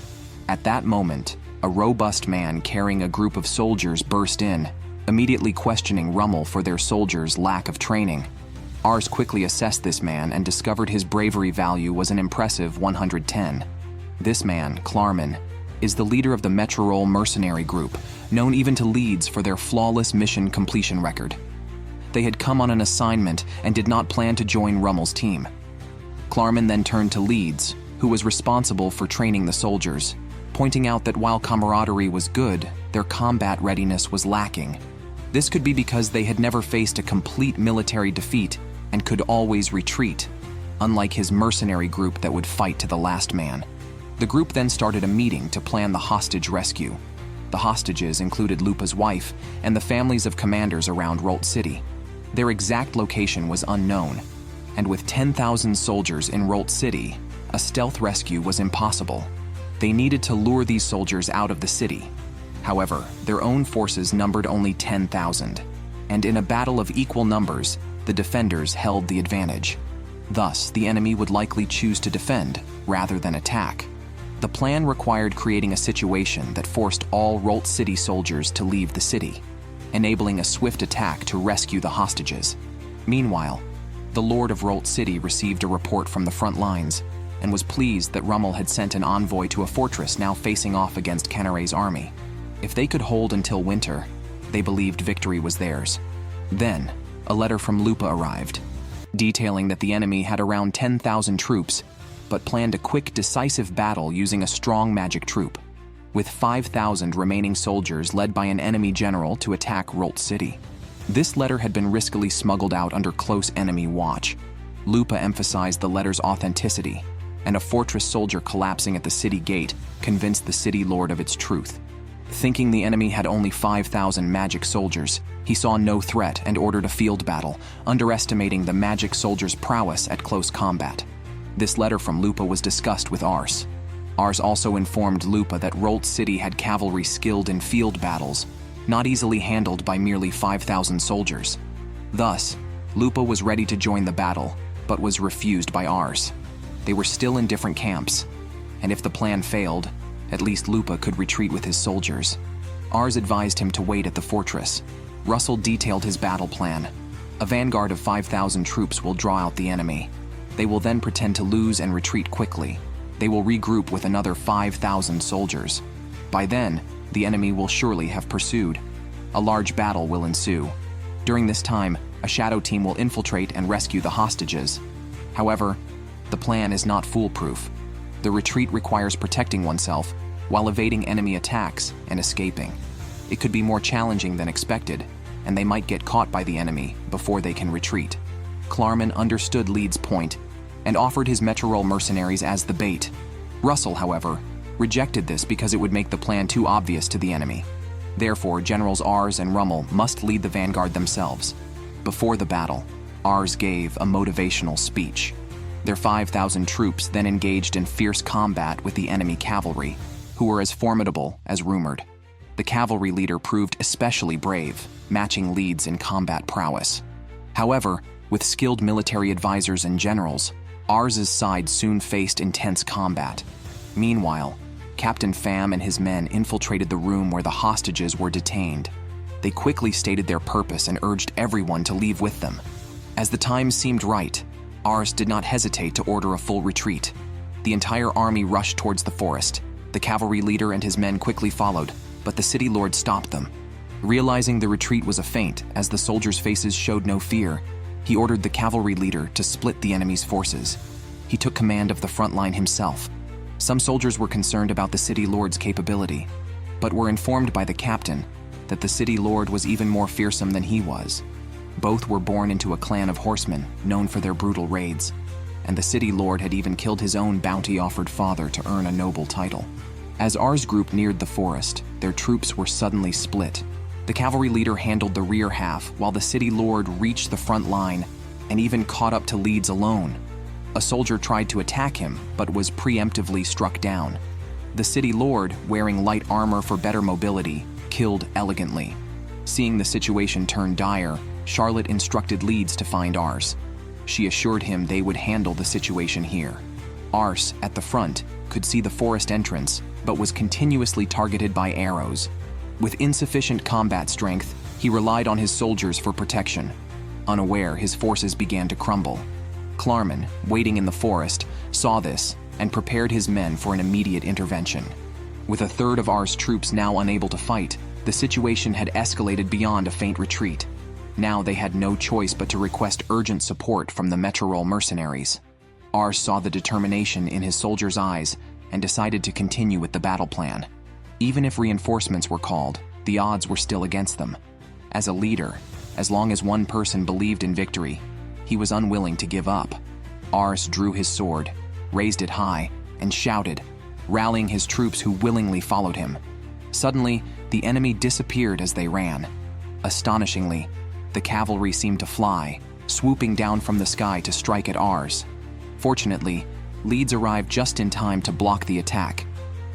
At that moment, a robust man carrying a group of soldiers burst in, immediately questioning Rummel for their soldiers' lack of training. Ars quickly assessed this man and discovered his bravery value was an impressive 110. This man, Klarman, is the leader of the Metrorol mercenary group, known even to Leeds for their flawless mission completion record. They had come on an assignment and did not plan to join Rummel's team. Klarman then turned to Leeds, who was responsible for training the soldiers, pointing out that while camaraderie was good, their combat readiness was lacking. This could be because they had never faced a complete military defeat and could always retreat, unlike his mercenary group that would fight to the last man. The group then started a meeting to plan the hostage rescue. The hostages included Lupa's wife and the families of commanders around Rolt City. Their exact location was unknown, and with 10,000 soldiers in Rolt City, a stealth rescue was impossible. They needed to lure these soldiers out of the city. However, their own forces numbered only 10,000, and in a battle of equal numbers, the defenders held the advantage. Thus, the enemy would likely choose to defend rather than attack. The plan required creating a situation that forced all Rolt City soldiers to leave the city, enabling a swift attack to rescue the hostages. Meanwhile, the Lord of Rolt City received a report from the front lines and was pleased that Rummel had sent an envoy to a fortress now facing off against Canare's army. If they could hold until winter, they believed victory was theirs. Then, a letter from Lupa arrived, detailing that the enemy had around 10,000 troops, but planned a quick, decisive battle using a strong magic troop, with 5,000 remaining soldiers led by an enemy general to attack Rolt City. This letter had been riskily smuggled out under close enemy watch. Lupa emphasized the letter's authenticity, and a fortress soldier collapsing at the city gate convinced the city lord of its truth. Thinking the enemy had only 5,000 magic soldiers, he saw no threat and ordered a field battle, underestimating the magic soldiers' prowess at close combat. This letter from Lupa was discussed with Ars. Ars also informed Lupa that Rolt City had cavalry skilled in field battles, not easily handled by merely 5,000 soldiers. Thus, Lupa was ready to join the battle, but was refused by Ars. They were still in different camps, and if the plan failed, at least Lupa could retreat with his soldiers. Ars advised him to wait at the fortress. Russell detailed his battle plan. A vanguard of 5,000 troops will draw out the enemy. They will then pretend to lose and retreat quickly. They will regroup with another 5,000 soldiers. By then, the enemy will surely have pursued. A large battle will ensue. During this time, a shadow team will infiltrate and rescue the hostages. However, the plan is not foolproof. The retreat requires protecting oneself while evading enemy attacks and escaping. It could be more challenging than expected, and they might get caught by the enemy before they can retreat. Klarman understood Leeds' point and offered his Metrorol mercenaries as the bait. Russell, however, rejected this because it would make the plan too obvious to the enemy. Therefore, Generals Ars and Rummel must lead the vanguard themselves. Before the battle, Ars gave a motivational speech. Their 5,000 troops then engaged in fierce combat with the enemy cavalry, who were as formidable as rumored. The cavalry leader proved especially brave, matching Leeds in combat prowess. However, with skilled military advisors and generals, Ars's side soon faced intense combat. Meanwhile, Captain Pham and his men infiltrated the room where the hostages were detained. They quickly stated their purpose and urged everyone to leave with them. As the time seemed right, Ars did not hesitate to order a full retreat. The entire army rushed towards the forest. The cavalry leader and his men quickly followed, but the city lord stopped them. Realizing the retreat was a feint, as the soldiers' faces showed no fear, he ordered the cavalry leader to split the enemy's forces. He took command of the front line himself. Some soldiers were concerned about the city lord's capability, but were informed by the captain that the city lord was even more fearsome than he was. Both were born into a clan of horsemen known for their brutal raids, and the city lord had even killed his own bounty-offered father to earn a noble title. As Ars' group neared the forest, their troops were suddenly split. The cavalry leader handled the rear half, while the city lord reached the front line and even caught up to Leeds alone. A soldier tried to attack him, but was preemptively struck down. The city lord, wearing light armor for better mobility, killed elegantly. Seeing the situation turn dire, Charlotte instructed Leeds to find Ars. She assured him they would handle the situation here. Ars, at the front, could see the forest entrance, but was continuously targeted by arrows. With insufficient combat strength, he relied on his soldiers for protection. Unaware, his forces began to crumble. Klarman, waiting in the forest, saw this and prepared his men for an immediate intervention. With a third of Ars' troops now unable to fight, the situation had escalated beyond a faint retreat. Now they had no choice but to request urgent support from the Metrorol mercenaries. Ars saw the determination in his soldiers' eyes and decided to continue with the battle plan. Even if reinforcements were called, the odds were still against them. As a leader, as long as one person believed in victory, he was unwilling to give up. Ars drew his sword, raised it high, and shouted, rallying his troops who willingly followed him. Suddenly, the enemy disappeared as they ran. Astonishingly, the cavalry seemed to fly, swooping down from the sky to strike at Ars. Fortunately, Leeds arrived just in time to block the attack,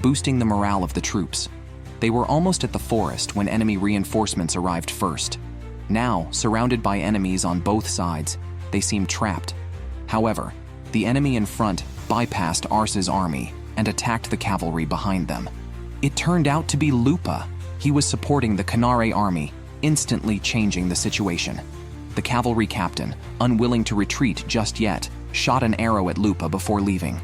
boosting the morale of the troops. They were almost at the forest when enemy reinforcements arrived first. Now, surrounded by enemies on both sides, they seemed trapped. However, the enemy in front bypassed Ars's army and attacked the cavalry behind them. It turned out to be Lupa. He was supporting the Canare army, instantly changing the situation. The cavalry captain, unwilling to retreat just yet, shot an arrow at Lupa before leaving.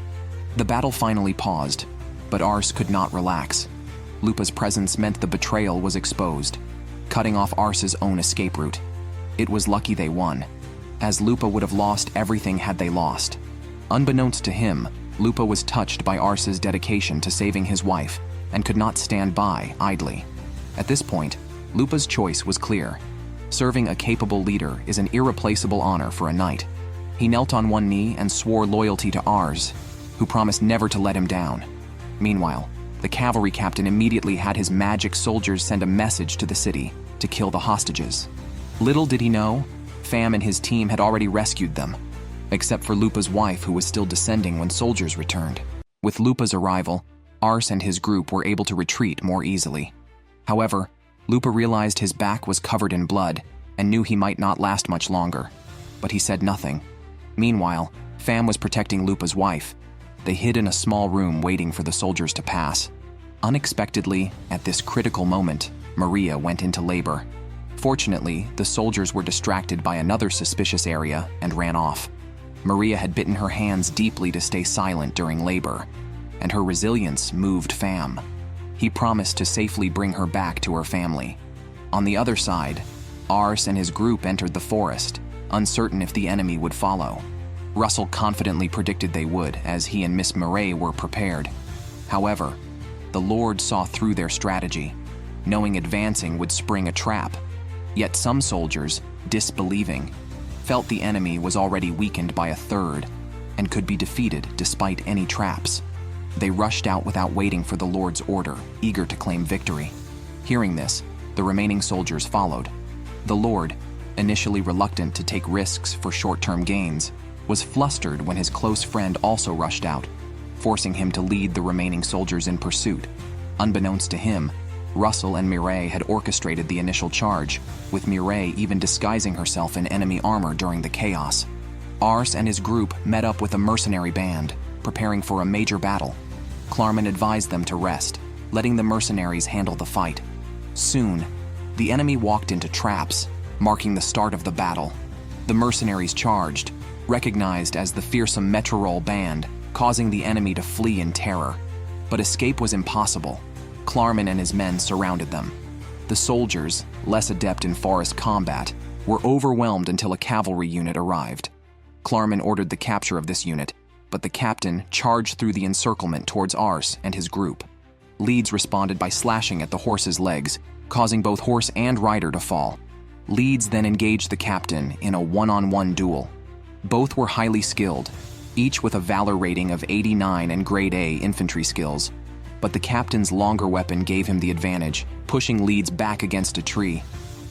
The battle finally paused, but Ars could not relax. Lupa's presence meant the betrayal was exposed, cutting off Ars's own escape route. It was lucky they won, as Lupa would have lost everything had they lost. Unbeknownst to him, Lupa was touched by Ars's dedication to saving his wife and could not stand by idly. At this point, Lupa's choice was clear. Serving a capable leader is an irreplaceable honor for a knight. He knelt on one knee and swore loyalty to Ars, who promised never to let him down. Meanwhile, the cavalry captain immediately had his magic soldiers send a message to the city to kill the hostages. Little did he know, Fam and his team had already rescued them, except for Lupa's wife, who was still descending when soldiers returned. With Lupa's arrival, Ars and his group were able to retreat more easily. However, Lupa realized his back was covered in blood and knew he might not last much longer, but he said nothing. Meanwhile, Fam was protecting Lupa's wife. They hid in a small room waiting for the soldiers to pass. Unexpectedly, at this critical moment, Maria went into labor. Fortunately, the soldiers were distracted by another suspicious area and ran off. Maria had bitten her hands deeply to stay silent during labor, and her resilience moved Fam. He promised to safely bring her back to her family. On the other side, Ars and his group entered the forest, uncertain if the enemy would follow. Russell confidently predicted they would, as he and Miss Murray were prepared. However, the Lord saw through their strategy, knowing advancing would spring a trap. Yet some soldiers, disbelieving, felt the enemy was already weakened by a third and could be defeated despite any traps. They rushed out without waiting for the Lord's order, eager to claim victory. Hearing this, the remaining soldiers followed. The Lord, initially reluctant to take risks for short-term gains, was flustered when his close friend also rushed out, forcing him to lead the remaining soldiers in pursuit. Unbeknownst to him, Russell and Mireille had orchestrated the initial charge, with Mireille even disguising herself in enemy armor during the chaos. Ars and his group met up with a mercenary band, preparing for a major battle. Klarman advised them to rest, letting the mercenaries handle the fight. Soon, the enemy walked into traps, marking the start of the battle. The mercenaries charged, recognized as the fearsome Metrorol band, causing the enemy to flee in terror. But escape was impossible. Klarman and his men surrounded them. The soldiers, less adept in forest combat, were overwhelmed until a cavalry unit arrived. Klarman ordered the capture of this unit, but the captain charged through the encirclement towards Ars and his group. Leeds responded by slashing at the horse's legs, causing both horse and rider to fall. Leeds then engaged the captain in a one-on-one duel. Both were highly skilled, each with a valor rating of 89 and grade A infantry skills, but the captain's longer weapon gave him the advantage, pushing Leeds back against a tree.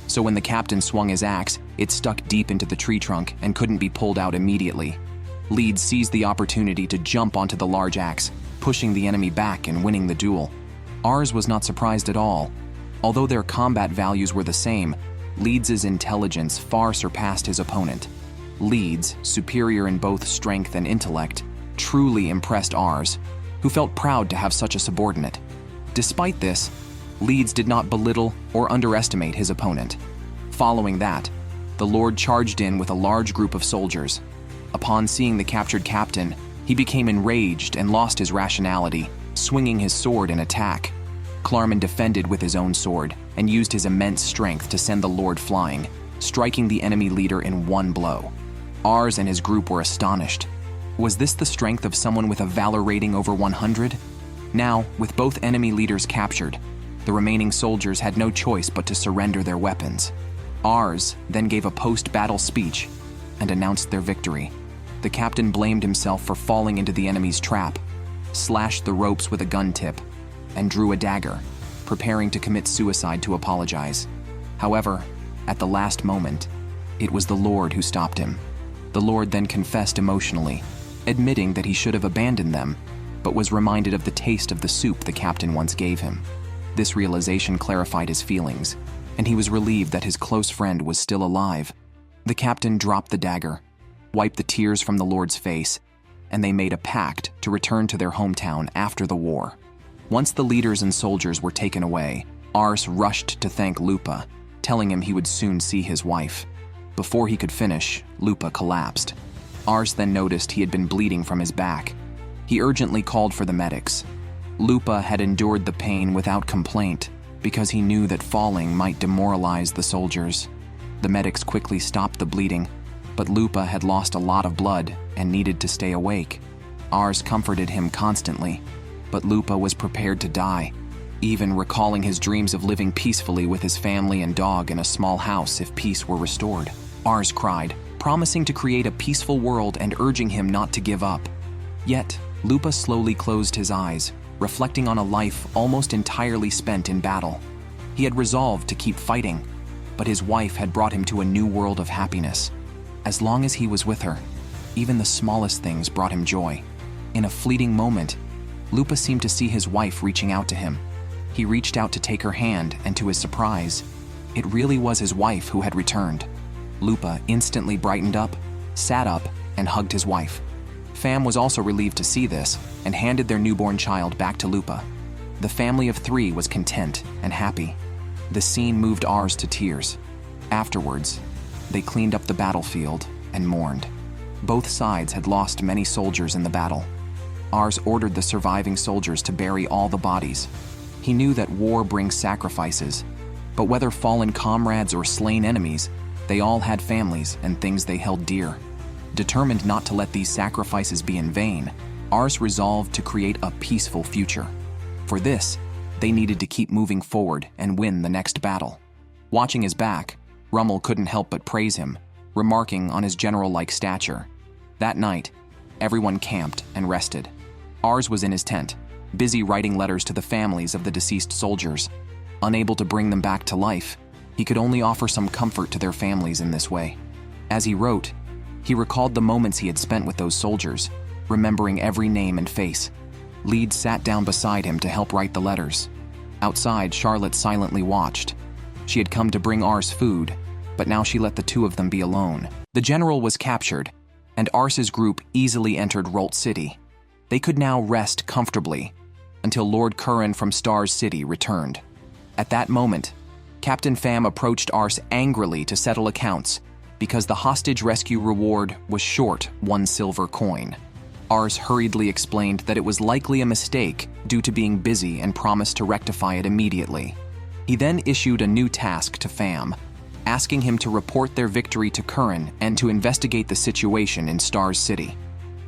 So when the captain swung his axe, it stuck deep into the tree trunk and couldn't be pulled out immediately. Leeds seized the opportunity to jump onto the large axe, pushing the enemy back and winning the duel. Ars was not surprised at all. Although their combat values were the same, Leeds's intelligence far surpassed his opponent. Leeds, superior in both strength and intellect, truly impressed Ars, who felt proud to have such a subordinate. Despite this, Leeds did not belittle or underestimate his opponent. Following that, the Lord charged in with a large group of soldiers. Upon seeing the captured captain, he became enraged and lost his rationality, swinging his sword in attack. Klarman defended with his own sword and used his immense strength to send the Lord flying, striking the enemy leader in one blow. Ars and his group were astonished. Was this the strength of someone with a valor rating over 100? Now, with both enemy leaders captured, the remaining soldiers had no choice but to surrender their weapons. Ars then gave a post-battle speech and announced their victory. The captain blamed himself for falling into the enemy's trap, slashed the ropes with a gun tip, and drew a dagger, preparing to commit suicide to apologize. However, at the last moment, it was the Lord who stopped him. The Lord then confessed emotionally, admitting that he should have abandoned them, but was reminded of the taste of the soup the captain once gave him. This realization clarified his feelings, and he was relieved that his close friend was still alive. The captain dropped the dagger, wiped the tears from the Lord's face, and they made a pact to return to their hometown after the war. Once the leaders and soldiers were taken away, Ars rushed to thank Lupa, telling him he would soon see his wife. Before he could finish, Lupa collapsed. Ars then noticed he had been bleeding from his back. He urgently called for the medics. Lupa had endured the pain without complaint because he knew that falling might demoralize the soldiers. The medics quickly stopped the bleeding, but Lupa had lost a lot of blood and needed to stay awake. Ars comforted him constantly, but Lupa was prepared to die, even recalling his dreams of living peacefully with his family and dog in a small house if peace were restored. Ars cried, promising to create a peaceful world and urging him not to give up. Yet, Lupa slowly closed his eyes, reflecting on a life almost entirely spent in battle. He had resolved to keep fighting, but his wife had brought him to a new world of happiness. As long as he was with her, even the smallest things brought him joy. In a fleeting moment, Lupa seemed to see his wife reaching out to him. He reached out to take her hand, and to his surprise, it really was his wife who had returned. Lupa instantly brightened up, sat up, and hugged his wife. Fam was also relieved to see this and handed their newborn child back to Lupa. The family of 3 was content and happy. The scene moved Ars to tears. Afterwards, they cleaned up the battlefield and mourned. Both sides had lost many soldiers in the battle. Ars ordered the surviving soldiers to bury all the bodies. He knew that war brings sacrifices, but whether fallen comrades or slain enemies, they all had families and things they held dear. Determined not to let these sacrifices be in vain, Ars resolved to create a peaceful future. For this, they needed to keep moving forward and win the next battle. Watching his back, Rummel couldn't help but praise him, remarking on his general-like stature. That night, everyone camped and rested. Ars was in his tent, busy writing letters to the families of the deceased soldiers. Unable to bring them back to life, he could only offer some comfort to their families in this way. As he wrote, he recalled the moments he had spent with those soldiers, remembering every name and face. Leeds sat down beside him to help write the letters. Outside, Charlotte silently watched. She had come to bring Ars food, but now she let the two of them be alone. The general was captured, and Ars's group easily entered Rolt City. They could now rest comfortably until Lord Curran from Stars City returned. At that moment, Captain Pham approached Ars angrily to settle accounts because the hostage rescue reward was short 1 silver coin. Ars hurriedly explained that it was likely a mistake due to being busy and promised to rectify it immediately. He then issued a new task to Pham, asking him to report their victory to Curran and to investigate the situation in Stars City.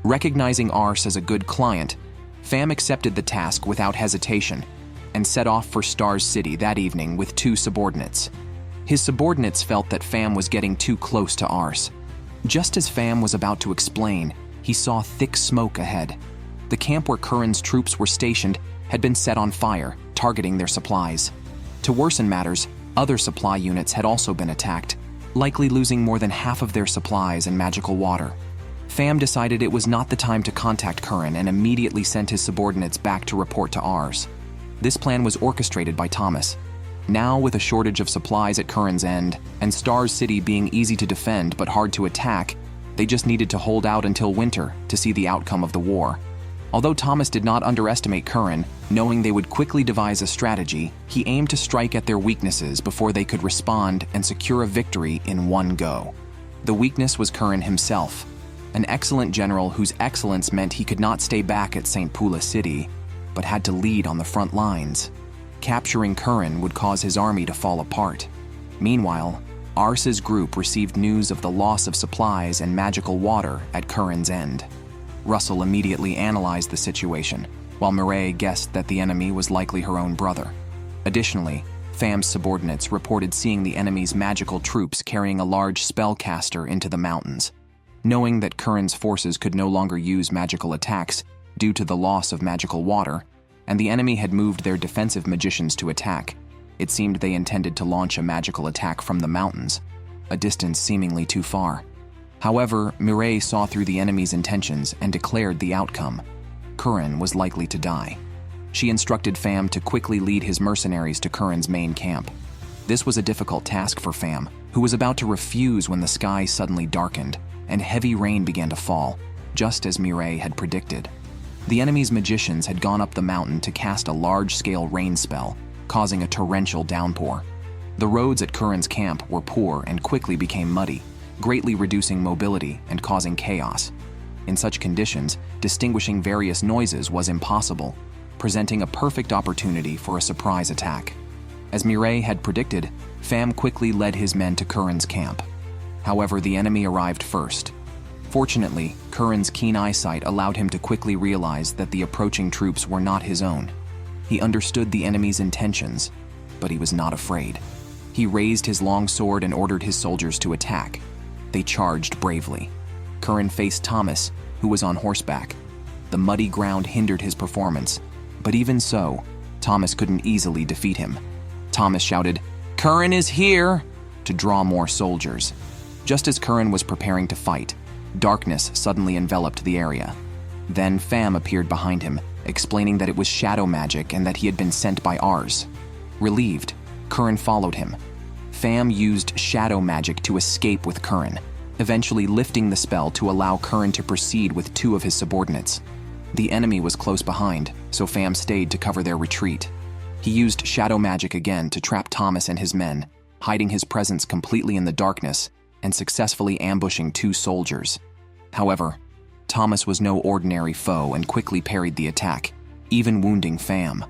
Recognizing Ars as a good client, Pham accepted the task without hesitation and set off for Stars City that evening with 2 subordinates. His subordinates felt that Pham was getting too close to Ars. Just as Pham was about to explain, he saw thick smoke ahead. The camp where Curran's troops were stationed had been set on fire, targeting their supplies. To worsen matters, other supply units had also been attacked, likely losing more than half of their supplies and magical water. Pham decided it was not the time to contact Curran and immediately sent his subordinates back to report to Ars. This plan was orchestrated by Thomas. Now, with a shortage of supplies at Curran's End, and Stars City being easy to defend but hard to attack, they just needed to hold out until winter to see the outcome of the war. Although Thomas did not underestimate Curran, knowing they would quickly devise a strategy, he aimed to strike at their weaknesses before they could respond and secure a victory in one go. The weakness was Curran himself, an excellent general whose excellence meant he could not stay back at St. Pula City, but had to lead on the front lines. Capturing Curran would cause his army to fall apart. Meanwhile, Ars's group received news of the loss of supplies and magical water at Curran's End. Russell immediately analyzed the situation, while Mireille guessed that the enemy was likely her own brother. Additionally, Fam's subordinates reported seeing the enemy's magical troops carrying a large spellcaster into the mountains. Knowing that Curran's forces could no longer use magical attacks due to the loss of magical water, and the enemy had moved their defensive magicians to attack, it seemed they intended to launch a magical attack from the mountains, a distance seemingly too far. However, Mireille saw through the enemy's intentions and declared the outcome. Curran was likely to die. She instructed Fam to quickly lead his mercenaries to Curran's main camp. This was a difficult task for Fam, who was about to refuse when the sky suddenly darkened and heavy rain began to fall, just as Mireille had predicted. The enemy's magicians had gone up the mountain to cast a large-scale rain spell, causing a torrential downpour. The roads at Curran's camp were poor and quickly became muddy, greatly reducing mobility and causing chaos. In such conditions, distinguishing various noises was impossible, presenting a perfect opportunity for a surprise attack. As Mireille had predicted, Fam quickly led his men to Curran's camp. However, the enemy arrived first. Fortunately, Curran's keen eyesight allowed him to quickly realize that the approaching troops were not his own. He understood the enemy's intentions, but he was not afraid. He raised his long sword and ordered his soldiers to attack. They charged bravely. Curran faced Thomas, who was on horseback. The muddy ground hindered his performance, but even so, Thomas couldn't easily defeat him. Thomas shouted, "Curran is here!" to draw more soldiers. Just as Curran was preparing to fight, darkness suddenly enveloped the area. Then Fam appeared behind him, explaining that it was shadow magic and that he had been sent by Ars. Relieved, Curran followed him. Fam used shadow magic to escape with Curran, eventually lifting the spell to allow Curran to proceed with two of his subordinates. The enemy was close behind, so Fam stayed to cover their retreat. He used shadow magic again to trap Thomas and his men, hiding his presence completely in the darkness and successfully ambushing two soldiers. However, Thomas was no ordinary foe and quickly parried the attack, even wounding Fam.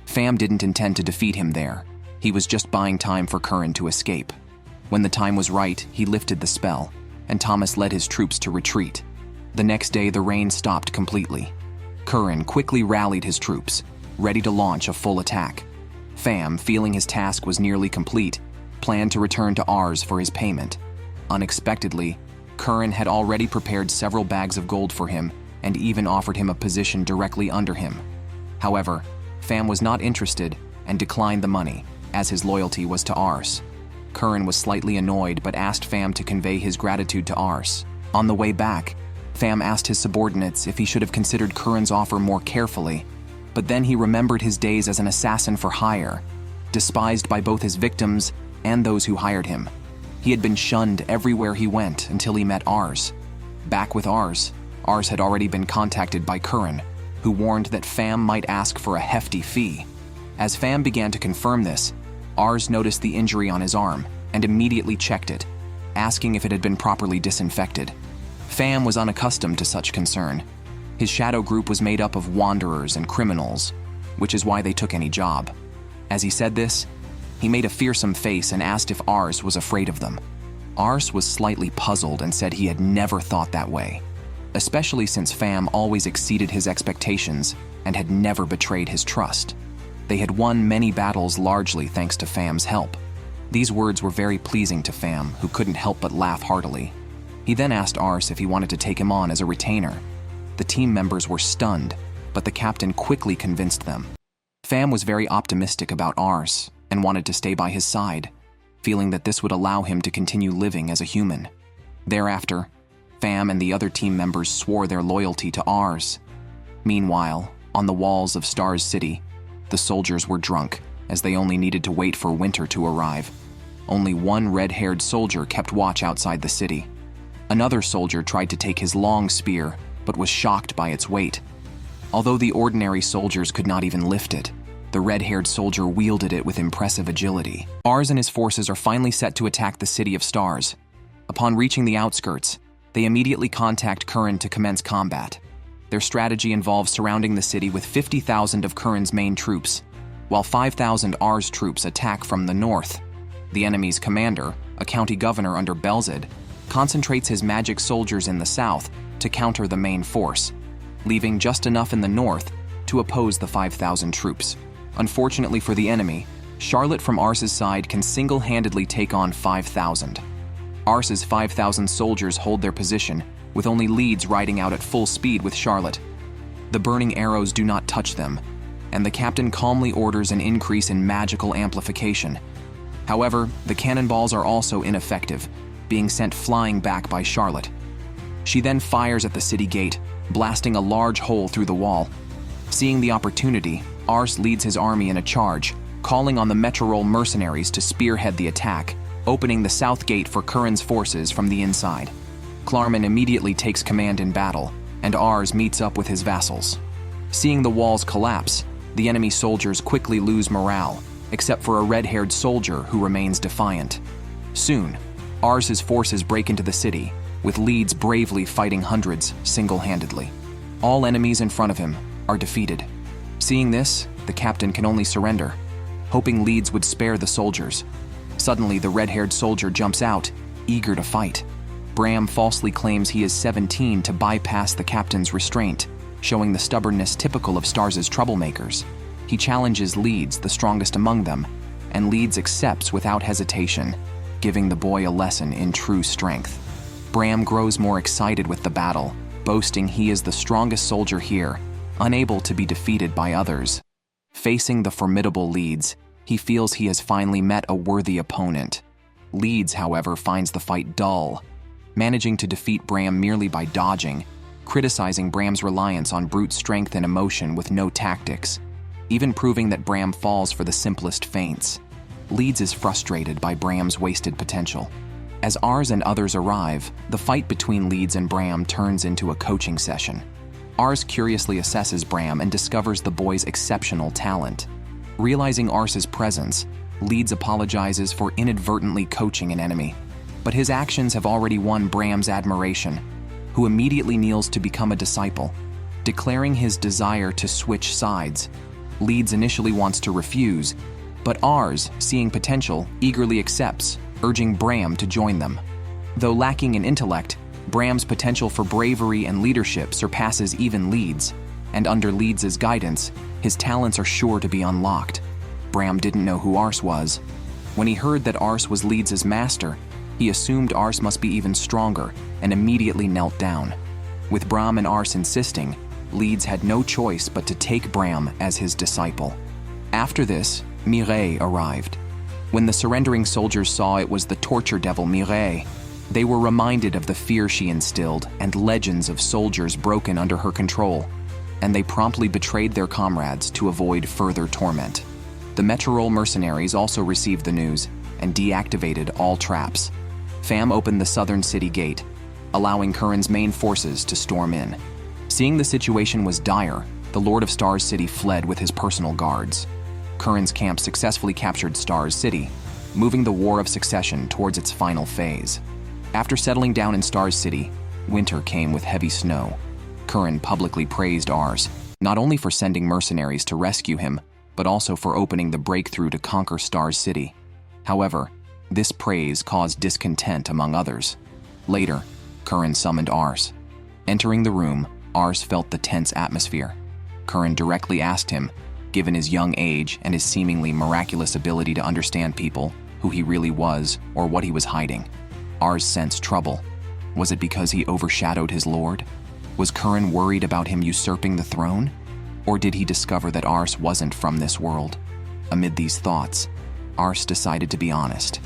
Fam didn't intend to defeat him there. He was just buying time for Curran to escape. When the time was right, he lifted the spell, and Thomas led his troops to retreat. The next day, the rain stopped completely. Curran quickly rallied his troops, ready to launch a full attack. Fam, feeling his task was nearly complete, planned to return to Ars for his payment. Unexpectedly, Curran had already prepared several bags of gold for him and even offered him a position directly under him. However, Fam was not interested and declined the money, as his loyalty was to Ars. Curran was slightly annoyed but asked Fam to convey his gratitude to Ars. On the way back, Fam asked his subordinates if he should have considered Curran's offer more carefully, but then he remembered his days as an assassin for hire, despised by both his victims and those who hired him. He had been shunned everywhere he went until he met Ars. Back with Ars had already been contacted by Curran, who warned that Fam might ask for a hefty fee. As Fam began to confirm this, Ars noticed the injury on his arm and immediately checked it, asking if it had been properly disinfected. Fam was unaccustomed to such concern. His shadow group was made up of wanderers and criminals, which is why they took any job. As he said this, he made a fearsome face and asked if Ars was afraid of them. Ars was slightly puzzled and said he had never thought that way, especially since Fam always exceeded his expectations and had never betrayed his trust. They had won many battles largely thanks to Fam's help. These words were very pleasing to Fam, who couldn't help but laugh heartily. He then asked Ars if he wanted to take him on as a retainer. The team members were stunned, but the captain quickly convinced them. Fam was very optimistic about Ars and wanted to stay by his side, feeling that this would allow him to continue living as a human. Thereafter, Fam and the other team members swore their loyalty to Ars. Meanwhile, on the walls of Stars City, the soldiers were drunk, as they only needed to wait for winter to arrive. Only one red-haired soldier kept watch outside the city. Another soldier tried to take his long spear, but was shocked by its weight. Although the ordinary soldiers could not even lift it, the red-haired soldier wielded it with impressive agility. Ars and his forces are finally set to attack the City of Stars. Upon reaching the outskirts, they immediately contact Curran to commence combat. Their strategy involves surrounding the city with 50,000 of Curran's main troops, while 5,000 Ars troops attack from the north. The enemy's commander, a county governor under Belzed, concentrates his magic soldiers in the south to counter the main force, leaving just enough in the north to oppose the 5,000 troops. Unfortunately for the enemy, Charlotte from Ars's side can single-handedly take on 5,000. Ars's 5,000 soldiers hold their position, with only Leeds riding out at full speed with Charlotte. The burning arrows do not touch them, and the captain calmly orders an increase in magical amplification. However, the cannonballs are also ineffective, being sent flying back by Charlotte. She then fires at the city gate, blasting a large hole through the wall. Seeing the opportunity, Ars leads his army in a charge, calling on the Metrorole mercenaries to spearhead the attack, opening the south gate for Curran's forces from the inside. Klarman immediately takes command in battle, and Ars meets up with his vassals. Seeing the walls collapse, the enemy soldiers quickly lose morale, except for a red-haired soldier who remains defiant. Soon, Ars's forces break into the city, with Leeds bravely fighting hundreds single-handedly. All enemies in front of him are defeated. Seeing this, the captain can only surrender, hoping Leeds would spare the soldiers. Suddenly, the red-haired soldier jumps out, eager to fight. Bram falsely claims he is 17 to bypass the captain's restraint, showing the stubbornness typical of Stars's troublemakers. He challenges Leeds, the strongest among them, and Leeds accepts without hesitation, giving the boy a lesson in true strength. Bram grows more excited with the battle, boasting he is the strongest soldier here, unable to be defeated by others. Facing the formidable Leeds, he feels he has finally met a worthy opponent. Leeds, however, finds the fight dull, managing to defeat Bram merely by dodging, criticizing Bram's reliance on brute strength and emotion with no tactics, even proving that Bram falls for the simplest feints. Leeds is frustrated by Bram's wasted potential. As Ars and others arrive, the fight between Leeds and Bram turns into a coaching session. Ars curiously assesses Bram and discovers the boy's exceptional talent. Realizing Ars's presence, Leeds apologizes for inadvertently coaching an enemy, but his actions have already won Bram's admiration, who immediately kneels to become a disciple, declaring his desire to switch sides. Leeds initially wants to refuse, but Ars, seeing potential, eagerly accepts, urging Bram to join them. Though lacking in intellect, Bram's potential for bravery and leadership surpasses even Leeds, and under Leeds' guidance, his talents are sure to be unlocked. Bram didn't know who Ars was. When he heard that Ars was Leeds' master, he assumed Ars must be even stronger and immediately knelt down. With Bram and Ars insisting, Leeds had no choice but to take Bram as his disciple. After this, Mireille arrived. When the surrendering soldiers saw it was the torture devil Mireille, they were reminded of the fear she instilled and legends of soldiers broken under her control, and they promptly betrayed their comrades to avoid further torment. The Metrorole mercenaries also received the news and deactivated all traps. Fam opened the southern city gate, allowing Curran's main forces to storm in. Seeing the situation was dire, the Lord of Stars City fled with his personal guards. Curran's camp successfully captured Stars City, moving the War of Succession towards its final phase. After settling down in Stars City, winter came with heavy snow. Curran publicly praised Ars, not only for sending mercenaries to rescue him, but also for opening the breakthrough to conquer Stars City. However, this praise caused discontent among others. Later, Curran summoned Ars. Entering the room, Ars felt the tense atmosphere. Curran directly asked him, given his young age and his seemingly miraculous ability to understand people, who he really was or what he was hiding. Ars sensed trouble. Was it because he overshadowed his lord? Was Curran worried about him usurping the throne? Or did he discover that Ars wasn't from this world? Amid these thoughts, Ars decided to be honest,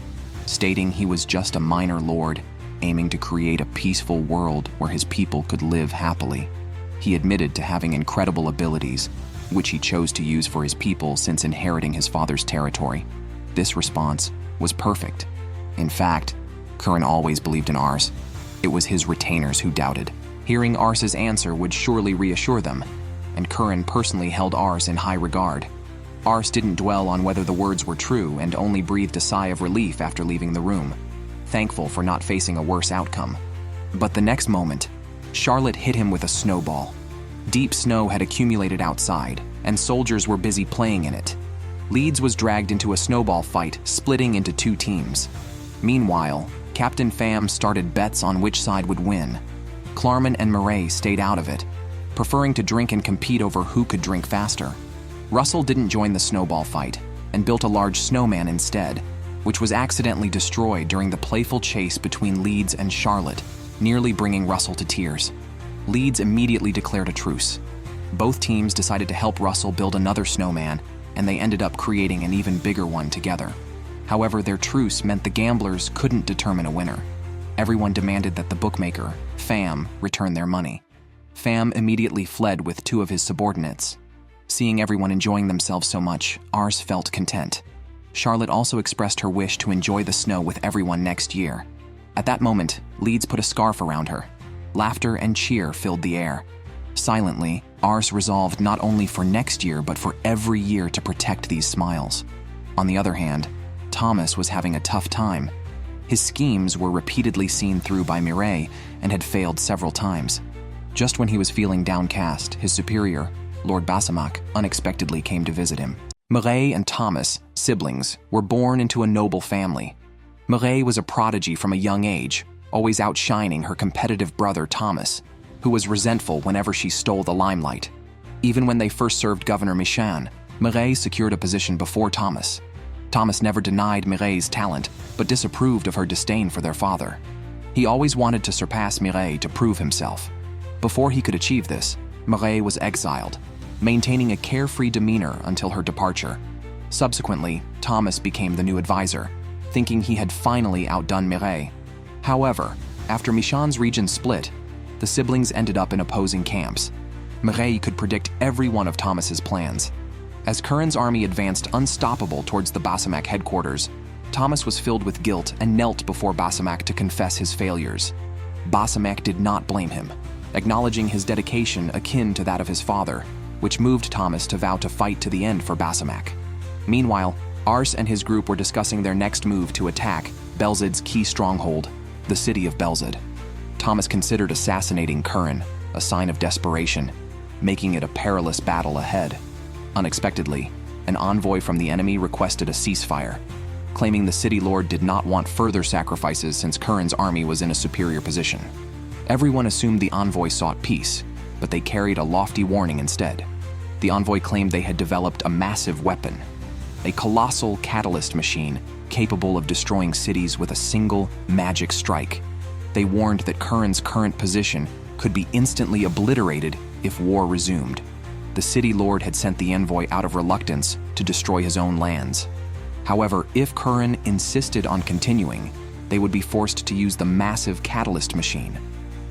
stating he was just a minor lord, aiming to create a peaceful world where his people could live happily. He admitted to having incredible abilities, which he chose to use for his people since inheriting his father's territory. This response was perfect. In fact, Curran always believed in Ars. It was his retainers who doubted. Hearing Ars's answer would surely reassure them, and Curran personally held Ars in high regard. Ars didn't dwell on whether the words were true and only breathed a sigh of relief after leaving the room, thankful for not facing a worse outcome. But the next moment, Charlotte hit him with a snowball. Deep snow had accumulated outside, and soldiers were busy playing in it. Leeds was dragged into a snowball fight, splitting into two teams. Meanwhile, Captain Pham started bets on which side would win. Klarman and Murray stayed out of it. preferring to drink and compete over who could drink faster. Russell didn't join the snowball fight and built a large snowman instead, which was accidentally destroyed during the playful chase between Leeds and Charlotte, nearly bringing Russell to tears. Leeds immediately declared a truce. Both teams decided to help Russell build another snowman, and they ended up creating an even bigger one together. However, their truce meant the gamblers couldn't determine a winner. Everyone demanded that the bookmaker, Pham, return their money. Pham immediately fled with 2 of his subordinates. Seeing everyone enjoying themselves so much, Ars felt content. Charlotte also expressed her wish to enjoy the snow with everyone next year. At that moment, Leeds put a scarf around her. Laughter and cheer filled the air. Silently, Ars resolved not only for next year but for every year to protect these smiles. On the other hand, Thomas was having a tough time. His schemes were repeatedly seen through by Mireille and had failed several times. Just when he was feeling downcast, his superior, Lord Samok, unexpectedly came to visit him. Mireille and Thomas, siblings, were born into a noble family. Mireille was a prodigy from a young age, always outshining her competitive brother Thomas, who was resentful whenever she stole the limelight. Even when they first served Governor Michan, Mireille secured a position before Thomas. Thomas never denied Mireille's talent, but disapproved of her disdain for their father. He always wanted to surpass Mireille to prove himself. Before he could achieve this, Mireille was exiled, maintaining a carefree demeanor until her departure. Subsequently, Thomas became the new advisor, thinking he had finally outdone Mireille. However, after Michan's region split, the siblings ended up in opposing camps. Mireille could predict every one of Thomas's plans. As Curran's army advanced unstoppable towards the Basamak headquarters, Thomas was filled with guilt and knelt before Basamak to confess his failures. Basamak did not blame him, acknowledging his dedication akin to that of his father, which moved Thomas to vow to fight to the end for Basamak. Meanwhile, Ars and his group were discussing their next move to attack Belzid's key stronghold, the city of Belzid. Thomas considered assassinating Curran, a sign of desperation, making it a perilous battle ahead. Unexpectedly, an envoy from the enemy requested a ceasefire, claiming the city lord did not want further sacrifices since Curran's army was in a superior position. Everyone assumed the envoy sought peace, but they carried a lofty warning instead. The envoy claimed they had developed a massive weapon, a colossal catalyst machine capable of destroying cities with a single magic strike. They warned that Curran's current position could be instantly obliterated if war resumed. The city lord had sent the envoy out of reluctance to destroy his own lands. However, if Curran insisted on continuing, they would be forced to use the massive catalyst machine.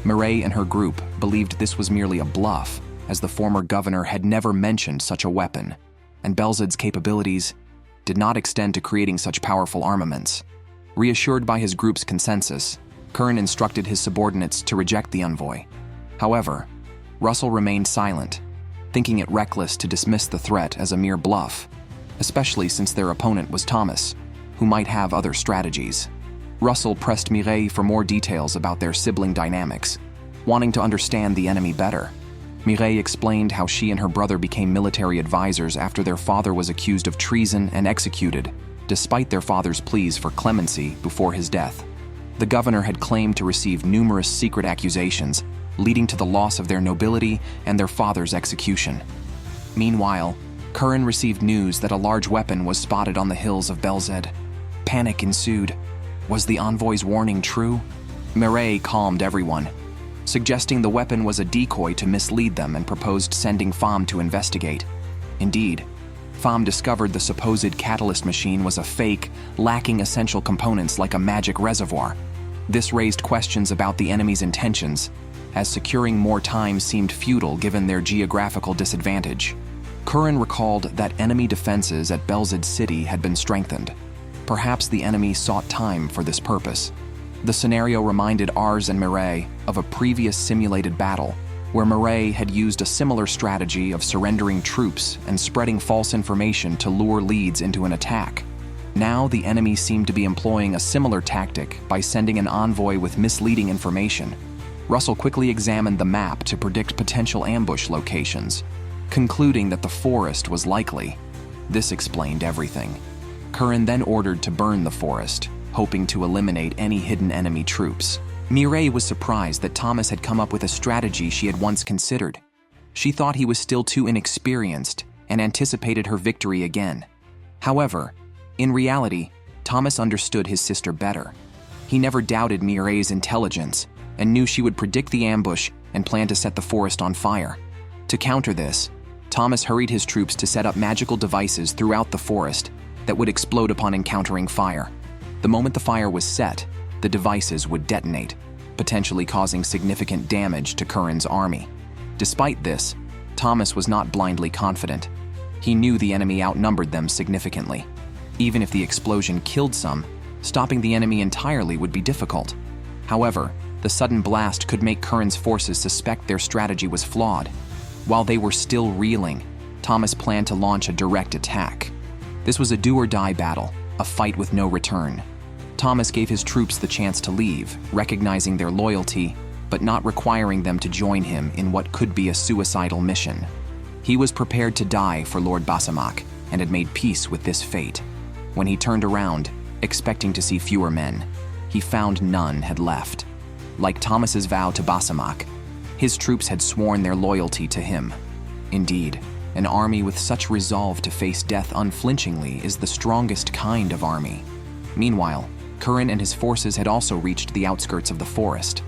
Mireille and her group believed this was merely a bluff, as the former governor had never mentioned such a weapon, and Belzid's capabilities did not extend to creating such powerful armaments. Reassured by his group's consensus, Curran instructed his subordinates to reject the envoy. However, Russell remained silent, thinking it reckless to dismiss the threat as a mere bluff, especially since their opponent was Thomas, who might have other strategies. Russell pressed Mireille for more details about their sibling dynamics, wanting to understand the enemy better. Mireille explained how she and her brother became military advisors after their father was accused of treason and executed, despite their father's pleas for clemency before his death. The governor had claimed to receive numerous secret accusations, leading to the loss of their nobility and their father's execution. Meanwhile, Curran received news that a large weapon was spotted on the hills of Belzid. Panic ensued. Was the envoy's warning true? Mireille calmed everyone, suggesting the weapon was a decoy to mislead them and proposed sending Pham to investigate. Indeed, Pham discovered the supposed catalyst machine was a fake, lacking essential components like a magic reservoir. This raised questions about the enemy's intentions, as securing more time seemed futile given their geographical disadvantage. Curran recalled that enemy defenses at Belzid City had been strengthened. Perhaps the enemy sought time for this purpose. The scenario reminded Ars and Mireille of a previous simulated battle, where Mireille had used a similar strategy of surrendering troops and spreading false information to lure Leeds into an attack. Now the enemy seemed to be employing a similar tactic by sending an envoy with misleading information. Russell quickly examined the map to predict potential ambush locations, concluding that the forest was likely. This explained everything. Curran then ordered to burn the forest, hoping to eliminate any hidden enemy troops. Mireille was surprised that Thomas had come up with a strategy she had once considered. She thought he was still too inexperienced and anticipated her victory again. However, in reality, Thomas understood his sister better. He never doubted Mireille's intelligence and knew she would predict the ambush and plan to set the forest on fire. To counter this, Thomas hurried his troops to set up magical devices throughout the forest that would explode upon encountering fire. The moment the fire was set, the devices would detonate, potentially causing significant damage to Curran's army. Despite this, Thomas was not blindly confident. He knew the enemy outnumbered them significantly. Even if the explosion killed some, stopping the enemy entirely would be difficult. However, the sudden blast could make Curran's forces suspect their strategy was flawed. While they were still reeling, Thomas planned to launch a direct attack. This was a do-or-die battle, a fight with no return. Thomas gave his troops the chance to leave, recognizing their loyalty, but not requiring them to join him in what could be a suicidal mission. He was prepared to die for Lord Samok and had made peace with this fate. When he turned around, expecting to see fewer men, he found none had left. Like Thomas's vow to Samok, his troops had sworn their loyalty to him. Indeed, an army with such resolve to face death unflinchingly is the strongest kind of army. Meanwhile, Curran and his forces had also reached the outskirts of the forest.